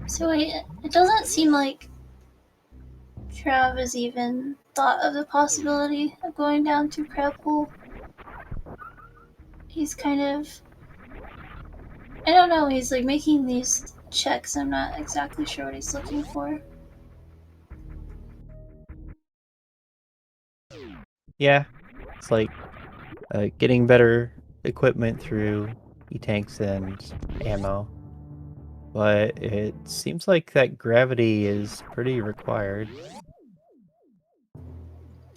S2: So it doesn't seem like Trav has even thought of the possibility of going down to Crab Pool. He's kind of... I don't know, he's like making these checks. I'm not exactly sure what he's looking for.
S1: Yeah, it's like getting better equipment through E-tanks and ammo. But it seems like that gravity is pretty required.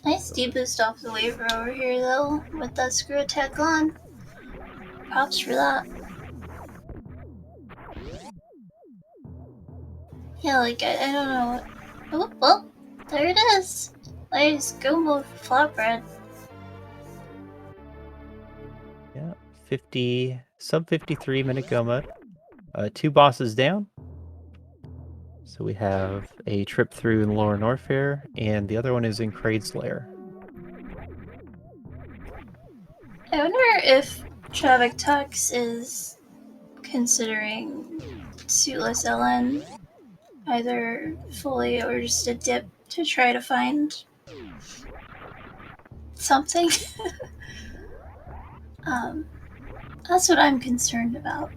S2: Nice deboost off the waiver over here though, with that screw attack on. Props for that. Yeah, like, I don't know what... Oh, well, there it is. Nice go mode for Flatbread.
S1: Yeah, sub 53 minute go mode. 2 bosses down. So we have a trip through in Lower Norfair, and the other one is in Kraid's Lair.
S2: I wonder if Traviktox is considering suitless LN, either fully or just a dip to try to find something. That's what I'm concerned about.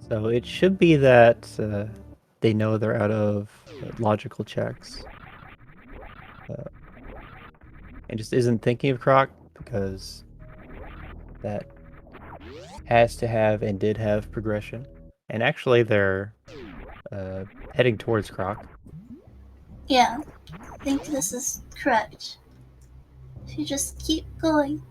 S1: So it should be that they know they're out of logical checks. And just isn't thinking of Croc, because that has to have and did have progression. And actually they're heading towards Croc.
S2: Yeah, I think this is correct. If you just keep going.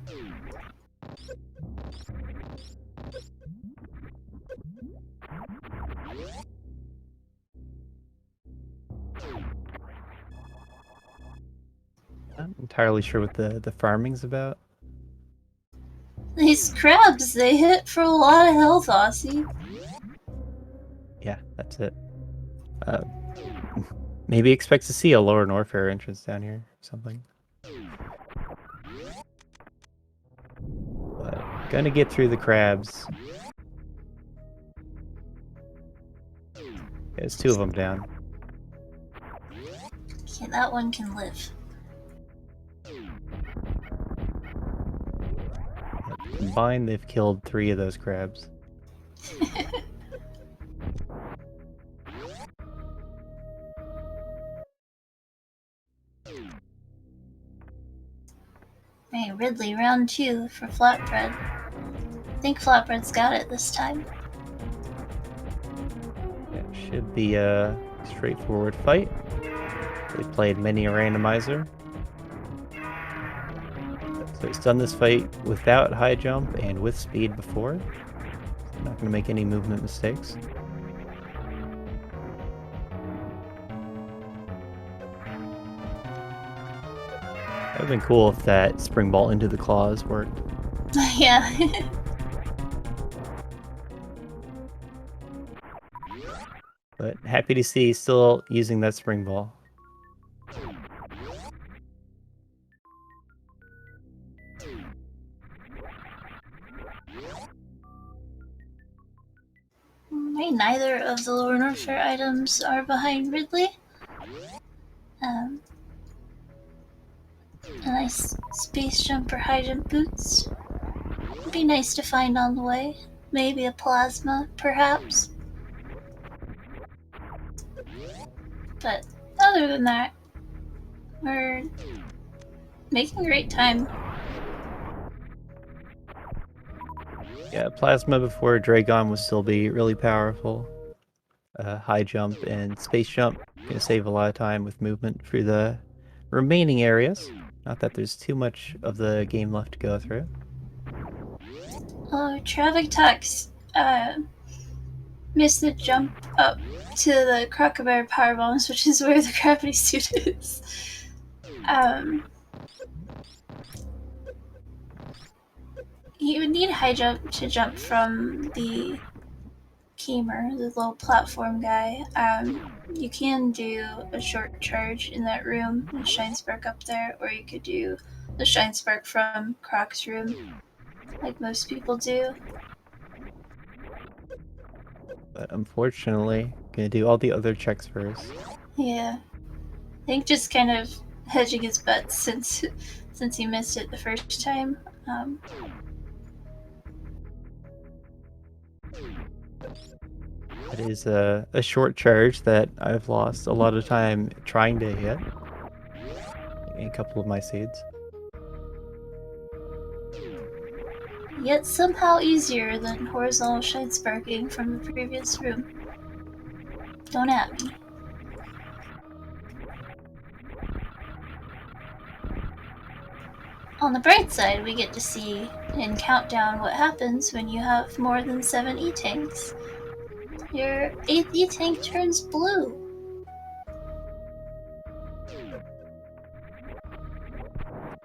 S1: Not entirely sure what the farming's about.
S2: These crabs, they hit for a lot of health, Aussie.
S1: Yeah, that's it. Maybe expect to see a lower Norfair entrance down here or something. But gonna get through the crabs. There's two of them down.
S2: Okay, that one can live.
S1: Combined, they've killed 3 of those crabs.
S2: Hey, Ridley, round 2 for Flatbread. I think Flatbread's got it this time.
S1: It should be a straightforward fight. They've played many a randomizer. So he's done this fight without high jump and with speed before. So not going to make any movement mistakes. That would have been cool if that spring ball into the claws worked.
S2: Yeah.
S1: But happy to see he's still using that spring ball.
S2: Neither of the lower Norfair items are behind Ridley. A nice space jump or high jump boots. Would be nice to find on the way. Maybe a plasma, perhaps. But other than that, we're making great time.
S1: Yeah, plasma before Dragon would still be really powerful. High jump and space jump gonna save a lot of time with movement through the remaining areas. Not that there's too much of the game left to go through.
S2: Oh, Traviktox missed the jump up to the crocodile power bombs, which is where the gravity suit is. He would need a high jump to jump from the Keemer, the little platform guy. You can do a short charge in that room, the Shine Spark up there, or you could do the Shine Spark from Croc's room, like most people do.
S1: But unfortunately, gonna do all the other checks first.
S2: Yeah, I think just kind of hedging his bets since he missed it the first time.
S1: It is a short charge that I've lost a lot of time trying to hit. A couple of my seeds.
S2: Yet somehow easier than horizontal shine sparking from the previous room. Don't at me. On the bright side, we get to see and count down what happens when you have more than 7 E-tanks. Your 8th E-tank turns blue.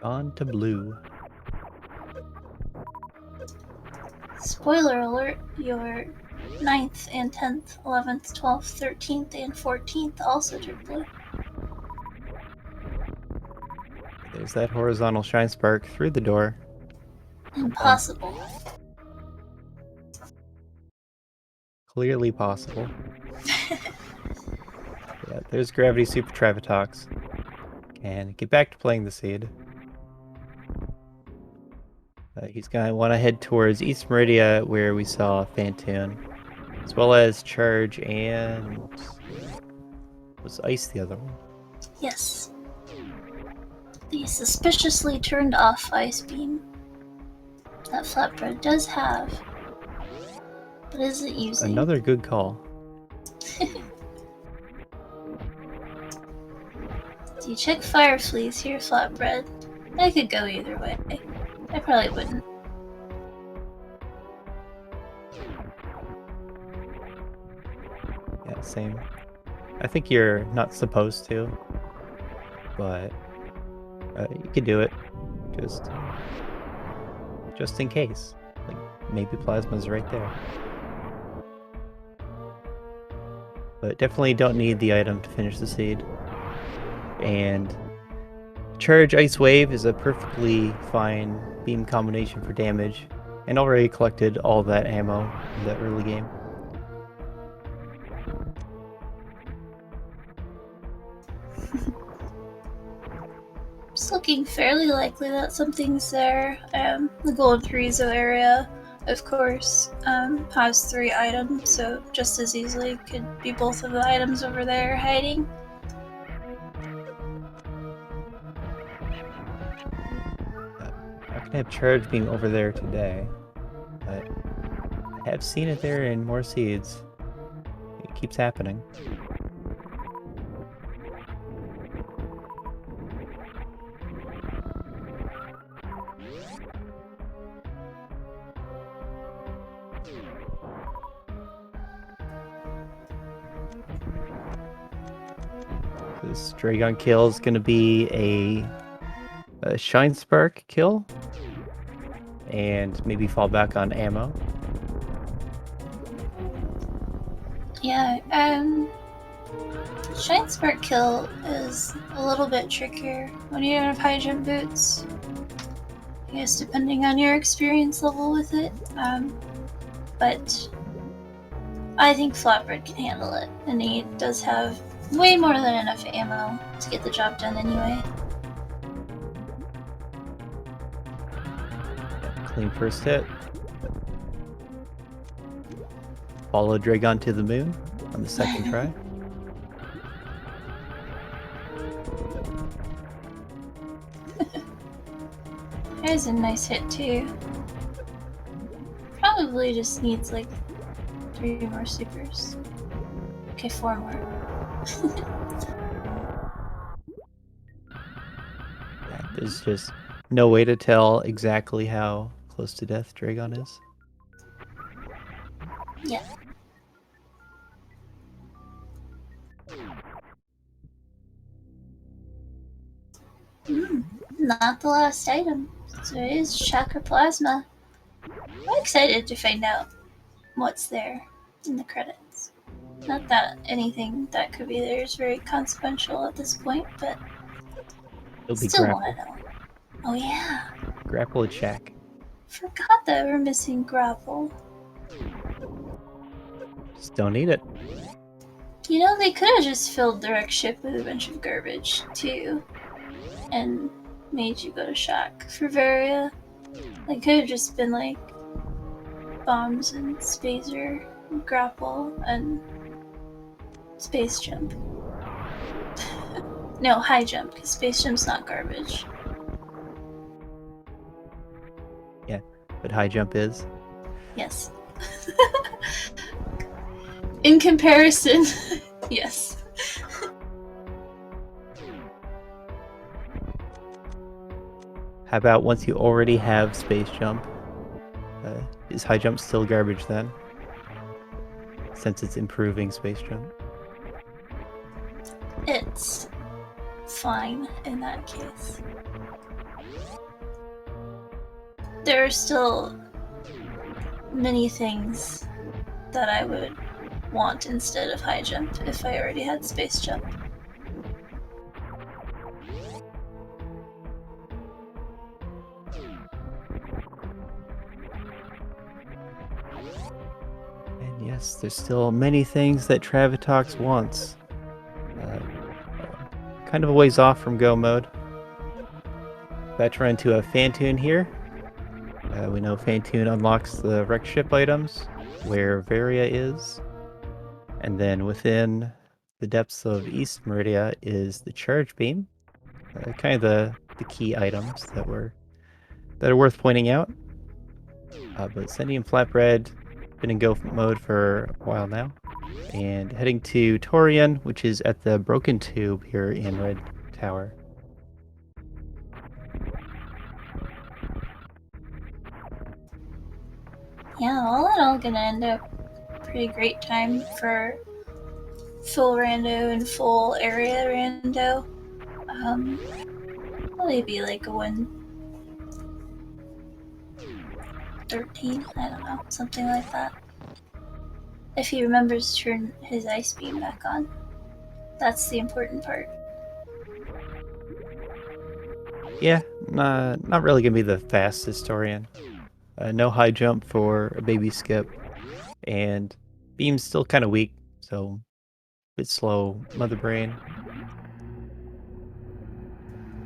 S1: On to blue.
S2: Spoiler alert, your 9th and 10th, 11th, 12th, 13th, and 14th also turn blue.
S1: There's that horizontal shine spark through the door.
S2: Impossible.
S1: Clearly possible. Yeah, there's Gravity Super Traviktox. And get back to playing the seed. He's going to want to head towards East Meridia, where we saw Phantoon, as well as Charge and... was Ice the other one?
S2: Yes. The suspiciously turned off ice beam that Flatbread does have, but isn't using.
S1: Another good call.
S2: Do you check fire fleas here, Flatbread? I could go either way. I probably wouldn't.
S1: Yeah, same. I think you're not supposed to, but you could do it just in case. Like, maybe plasma's right there. But definitely don't need the item to finish the seed. And Charge Ice Wave is a perfectly fine beam combination for damage, and already collected all that ammo in the early game.
S2: It's looking fairly likely that something's there. The Gold Chorizo area, of course, has 3 items, so just as easily could be both of the items over there hiding.
S1: I'm not gonna have Charge Beam over there today, but I have seen it there in more seeds. It keeps happening. This Dragon kill is going to be a Shine Spark kill, and maybe fall back on ammo.
S2: Yeah, Shine Spark kill is a little bit trickier when you don't have high jump boots. I guess depending on your experience level with it, but I think Flatbread can handle it, and he does have way more than enough ammo to get the job done anyway.
S1: Clean first hit. Follow Dragon to the moon on the second try.
S2: There's a nice hit too. Probably just needs like 3 more supers. Okay, 4 more.
S1: Yeah, there's just no way to tell exactly how close to death Dragon is.
S2: Yeah. Not the last item. So it is Chakra Plasma. I'm excited to find out what's there in the credits. Not that anything that could be there is very consequential at this point, but
S1: It'll be
S2: still
S1: grapple.
S2: want to know. Oh yeah.
S1: Grapple a check.
S2: Forgot that we're missing grapple.
S1: Just don't need it.
S2: You know, they could have just filled the wreck ship with a bunch of garbage, too. And made you go to Shack for Varia. They could have just been like bombs and spacer, and grapple, and space jump. No, high jump, because space jump's not garbage.
S1: Yeah, but high jump is.
S2: Yes. In comparison, yes.
S1: How about once you already have space jump? Is high jump still garbage then? Since it's improving space jump.
S2: It's fine in that case. There are still many things that I would want instead of high jump if I already had space jump.
S1: And yes, there's still many things that Traviktox wants. Kind of a ways off from go mode. Let's run into a Phantoon here. We know Phantoon unlocks the wreck ship items, where Varia is. And then within the depths of East Meridia is the Charge Beam. Kind of the key items that are worth pointing out. But SentientFlatbread been in go mode for a while now. And heading to Torian, which is at the Broken Tube here in Red tower.
S2: Yeah, all in all, gonna end up pretty great time for full rando and full area rando. Maybe like a 113, I don't know, something like that. If he remembers to turn his ice beam back on. That's the important part.
S1: Yeah, not really gonna be the fast historian. No high jump for a baby skip, and beam's still kind of weak, so a bit slow. Mother brain.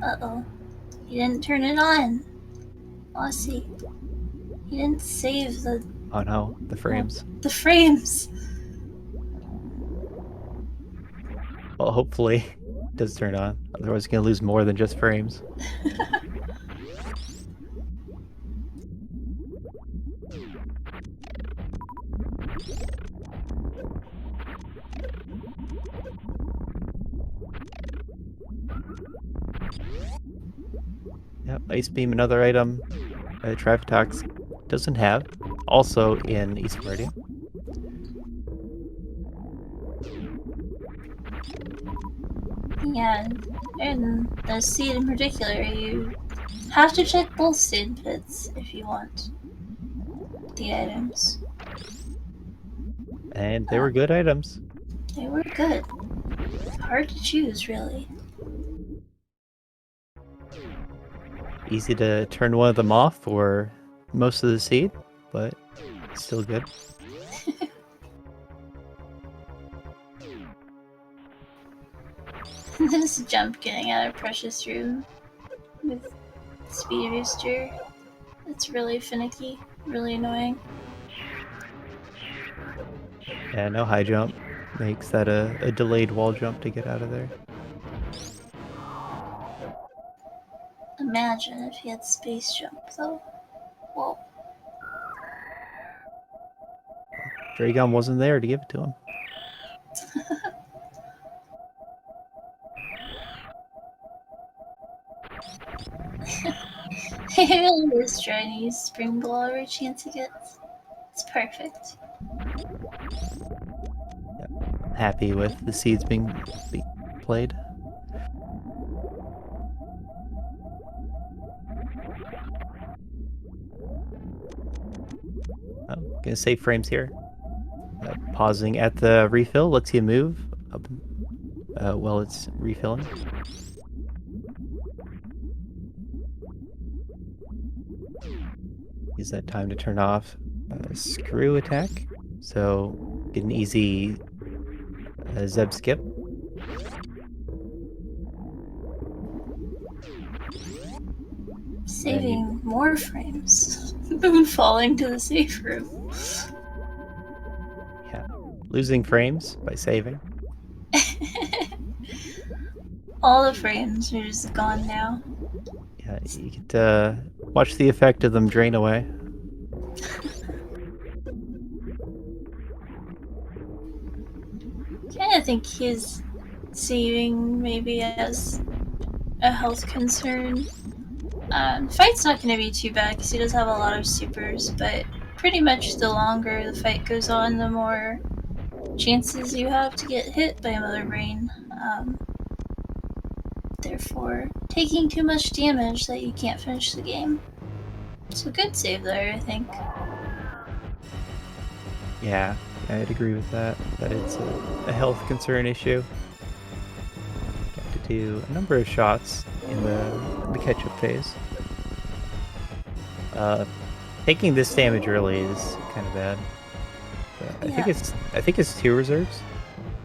S2: Uh-oh. He didn't turn it on. Aussie. He didn't save the...
S1: Oh no, the frames.
S2: The frames!
S1: Well, hopefully it does turn on. Otherwise, you're gonna lose more than just frames. Yep, ice beam, another item. Traviktox doesn't have. Also in East Guardian.
S2: Yeah, and the seed in particular, you have to check both sand pits if you want the items.
S1: And they were good items.
S2: They were good. Hard to choose, really.
S1: Easy to turn one of them off for most of the seed, but still good.
S2: This jump getting out of Precious Room with Speed Booster. It's really finicky, really annoying.
S1: Yeah, no high jump. Makes that a delayed wall jump to get out of there.
S2: Imagine if he had space jump, though. Whoa.
S1: Dragon wasn't there to give it to him.
S2: He really is trying to use Spring Ball every chance he gets. It's perfect.
S1: Yep. Happy with the seeds being played. Oh, gonna save frames here. Pausing at the refill lets you move up while it's refilling. Use that time to turn off screw attack, so get an easy Zeb skip.
S2: Saving more frames. Moon falling to the safe room.
S1: Yeah, losing frames by saving.
S2: All the frames are just gone now.
S1: Yeah, you get to watch the effect of them drain away.
S2: I think he's saving maybe as a health concern. Fight's not going to be too bad because he does have a lot of supers, but pretty much the longer the fight goes on, the more chances you have to get hit by Mother Brain. Therefore, taking too much damage that you can't finish the game. So good save there, I think.
S1: Yeah, I'd agree with that. That it's a health concern issue. Got to do a number of shots in the catch-up phase. Taking this damage early is kind of bad. I think it's 2 reserves.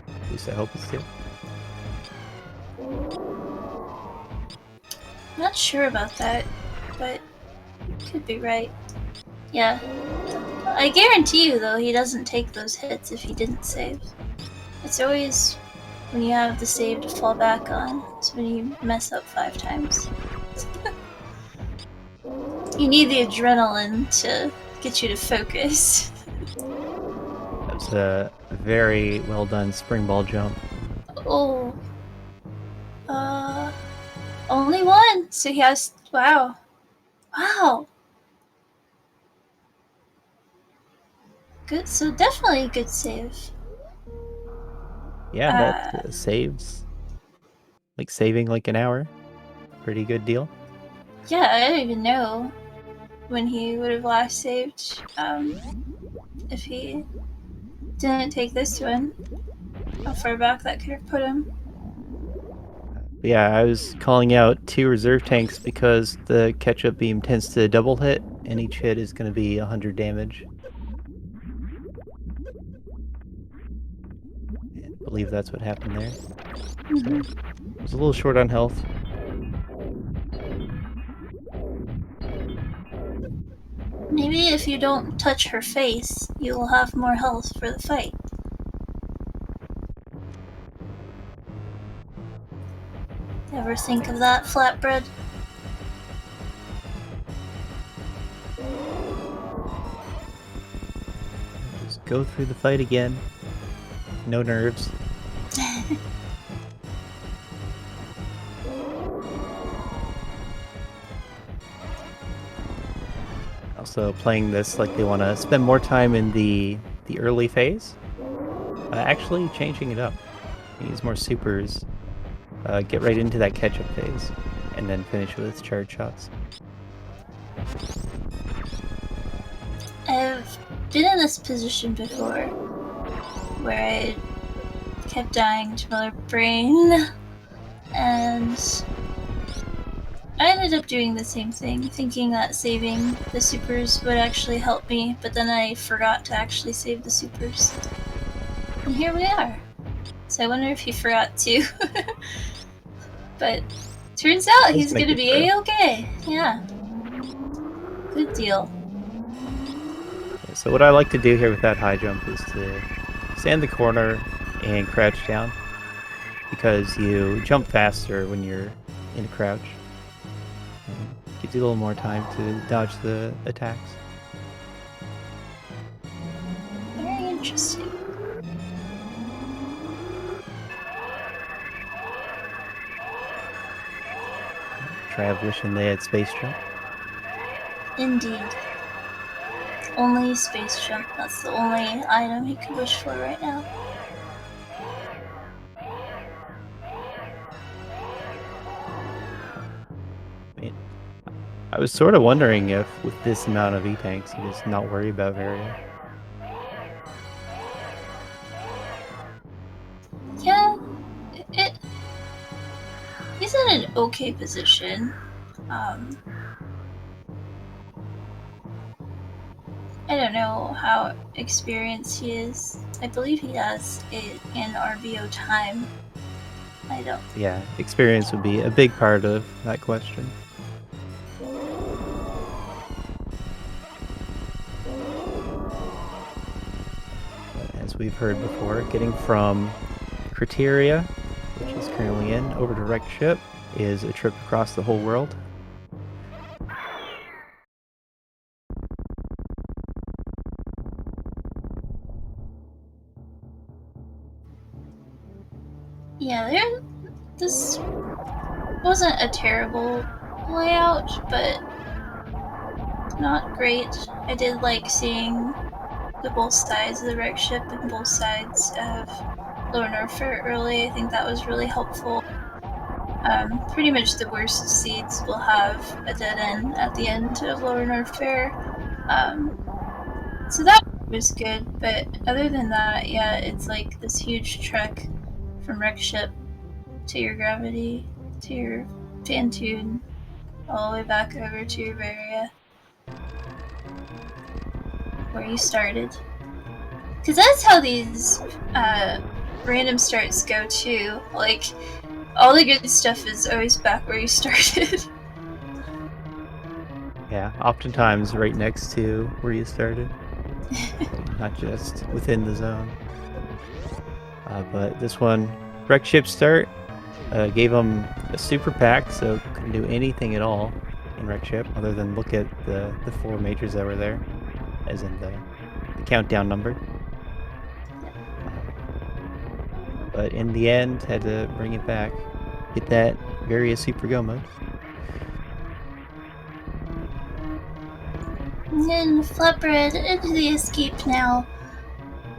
S1: At least I hope it's 2.
S2: Not sure about that, but could be right. Yeah. I guarantee you, though, he doesn't take those hits if he didn't save. It's always when you have the save to fall back on. It's when you mess up 5 times. You need the adrenaline to get you to focus.
S1: That was a very well done spring ball jump.
S2: Oh. 21! So he has... Wow. Wow. Good, so definitely a good save.
S1: Yeah, that saves. Like saving like an hour. Pretty good deal.
S2: Yeah, I don't even know when he would have last saved, if he didn't take this one. How far back that could have put him.
S1: Yeah, I was calling out 2 reserve tanks because the ketchup beam tends to double hit, and each hit is going to be 100 damage. And I believe that's what happened there. So, I was a little short on health.
S2: Maybe if you don't touch her face, you will have more health for the fight. Ever think of that, Flatbread?
S1: Just go through the fight again. No nerves. Also playing this like they want to spend more time in the early phase. Actually changing it up. Use more supers. Get right into that catch-up phase. And then finish with charge shots.
S2: I've been in this position before, where I kept dying to my brain, and I ended up doing the same thing, thinking that saving the supers would actually help me, but then I forgot to actually save the supers. And here we are. So I wonder if he forgot to. But turns out he's gonna be A-okay. Yeah. Good deal.
S1: So what I like to do here with that high jump is to stand the corner and crouch down, because you jump faster when you're in a crouch. Gives you a little more time to dodge the attacks.
S2: Very interesting.
S1: Trav wishing they had space jump.
S2: Indeed. Only space jump. That's the only item he could wish for right now.
S1: I was sort of wondering if, with this amount of E-tanks, you just not worry about Varia.
S2: Yeah, he's in an okay position. I don't know how experienced he is. I believe he has an RBO time. I don't.
S1: Yeah, experience would be a big part of that question. As we've heard before, getting from Criteria, which is currently in, over to Wrecked Ship is a trip across the whole world.
S2: Yeah, this wasn't a terrible layout, but not great. I did like seeing the both sides of the wreck ship and both sides of Lower North Fair early. I think that was really helpful. Pretty much the worst seeds will have a dead end at the end of Lower North Fair. So that was good, but other than that, yeah, it's like this huge trek from wreck ship to your gravity to your Pantoon, all the way back over to your area where you started. Because that's how these random starts go too. Like, all the good stuff is always back where you started.
S1: Yeah, oftentimes right next to where you started. Not just within the zone. But this one, Wreck Ship start, gave them a super pack, so couldn't do anything at all in Wreck Ship other than look at the 4 majors that were there, as in the countdown number. But in the end, had to bring it back, get that various super go mode.
S2: And Flatbread into the escape now.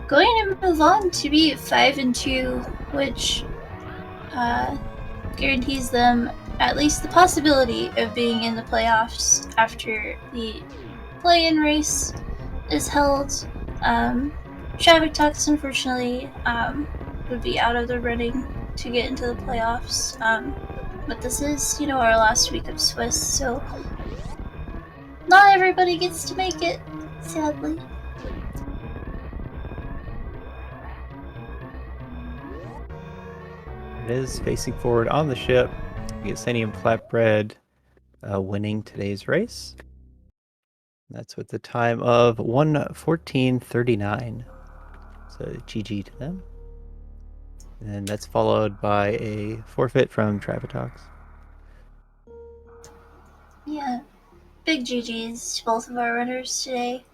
S2: Going to move on to be 5-2, which guarantees them at least the possibility of being in the playoffs after the play-in race is held. Traviktox, unfortunately, would be out of the running to get into the playoffs. But this is, our last week of Swiss, so not everybody gets to make it, sadly.
S1: It is facing forward on the ship. We get SentientFlatbread winning today's race. That's with the time of 1:14:39. So GG to them. And that's followed by a forfeit from Traviktox.
S2: Yeah, big GG's to both of our runners today.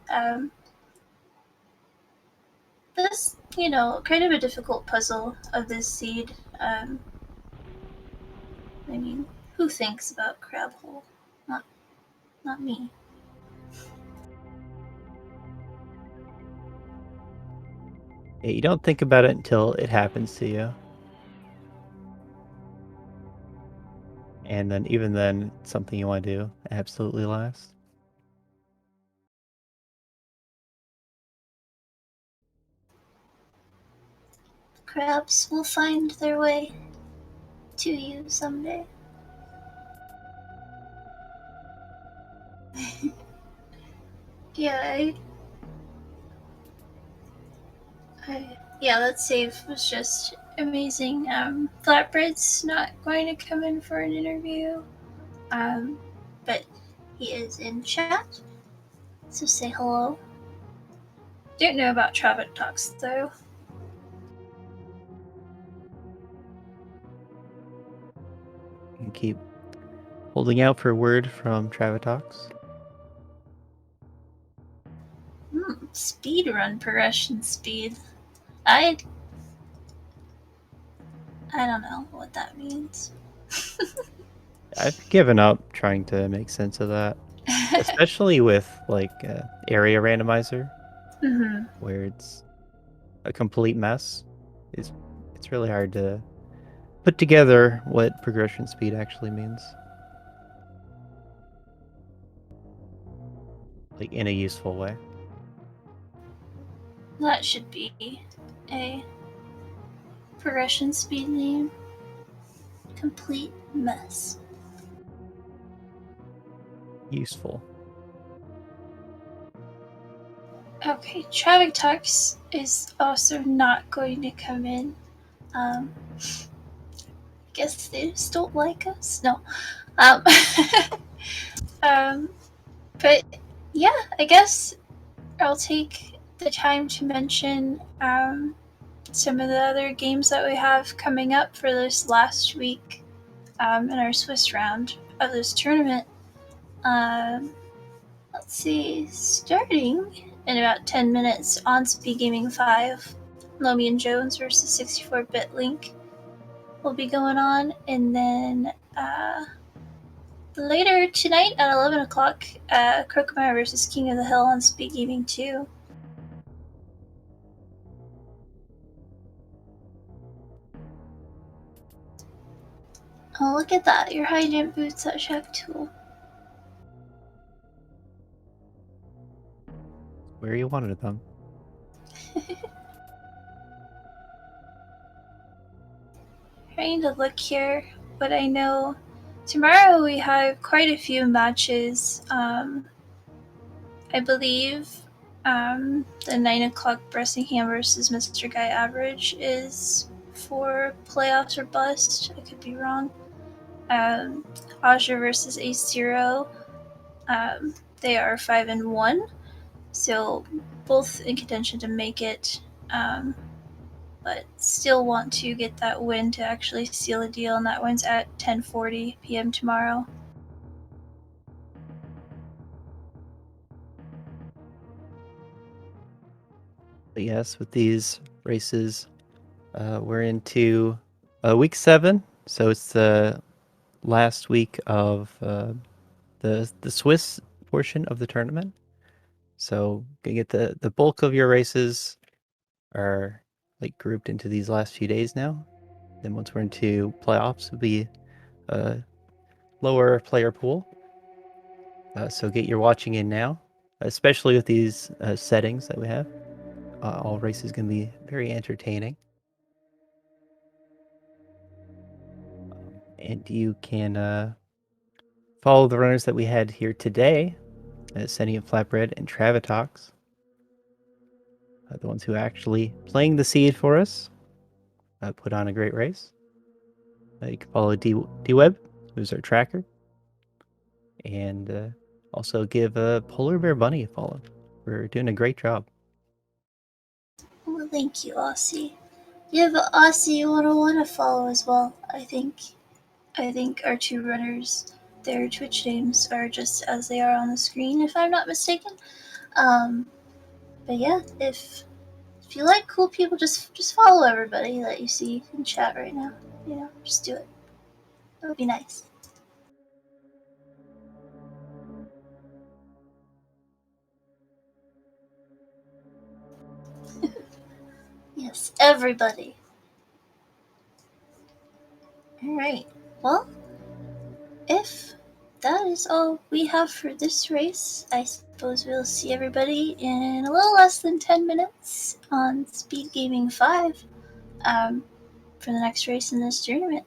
S2: This, kind of a difficult puzzle of this seed. I mean, who thinks about crab hole? Not me.
S1: Yeah, you don't think about it until it happens to you. And then even then, it's something you want to do absolutely last.
S2: Crabs will find their way to you someday. Yeah, yeah, that save was just amazing. Flatbread's not going to come in for an interview, but he is in chat, so say hello. Don't know about Traviktox though.
S1: And keep holding out for word from Traviktox.
S2: Speedrun progression speed. I don't know what that means.
S1: I've given up trying to make sense of that, especially with like area randomizer, where it's a complete mess. It's really hard to put together what progression speed actually means, like in a useful way.
S2: That should be a progression speed name. Complete mess.
S1: Useful.
S2: Okay, Traviktox is also not going to come in. Guess they just don't like us. No. But yeah, I guess I'll take the time to mention some of the other games that we have coming up for this last week in our Swiss round of this tournament. Let's see, starting in about 10 minutes on SpeedGaming 5, Lomi and Jones versus 64-Bit Link will be going on, and then later tonight at 11 o'clock, Crocomire versus King of the Hill on SpeedGaming 2. Oh, look at that. Your high jump boots at Shack Tool.
S1: Where you wanted them.
S2: Trying to look here, but I know tomorrow we have quite a few matches. I believe the 9 o'clock Bressingham versus Mr. Guy Average is for playoffs or bust. I could be wrong. Aja versus Ace Zero. They are 5-1, so both in contention to make it, but still want to get that win to actually seal a deal, and that one's at 10:40 p.m. tomorrow.
S1: But yes, with these races, we're into week 7, so it's the last week of the Swiss portion of the tournament. So you get the bulk of your races are like grouped into these last few days now. Then once we're into playoffs, it'll be a lower player pool. So get your watching in now, especially with these settings that we have. All races can be very entertaining. And you can follow the runners that we had here today, SentientFlatbread and Traviktox, the ones who are actually playing the seed for us, put on a great race. You can follow D-Web, who's our tracker, and also give Polar Bear Bunny a follow. We're doing a great job.
S2: Well, thank you, Aussie. You have Aussie 101 to follow as well. I think our two runners, their Twitch names are just as they are on the screen, if I'm not mistaken. Um, but yeah, if you like cool people, just follow everybody that you see in chat right now. You know, just do it. It would be nice. Yes, everybody. Alright, well, if that is all we have for this race, I suppose we'll see everybody in a little less than 10 minutes on Speed Gaming 5 for the next race in this tournament.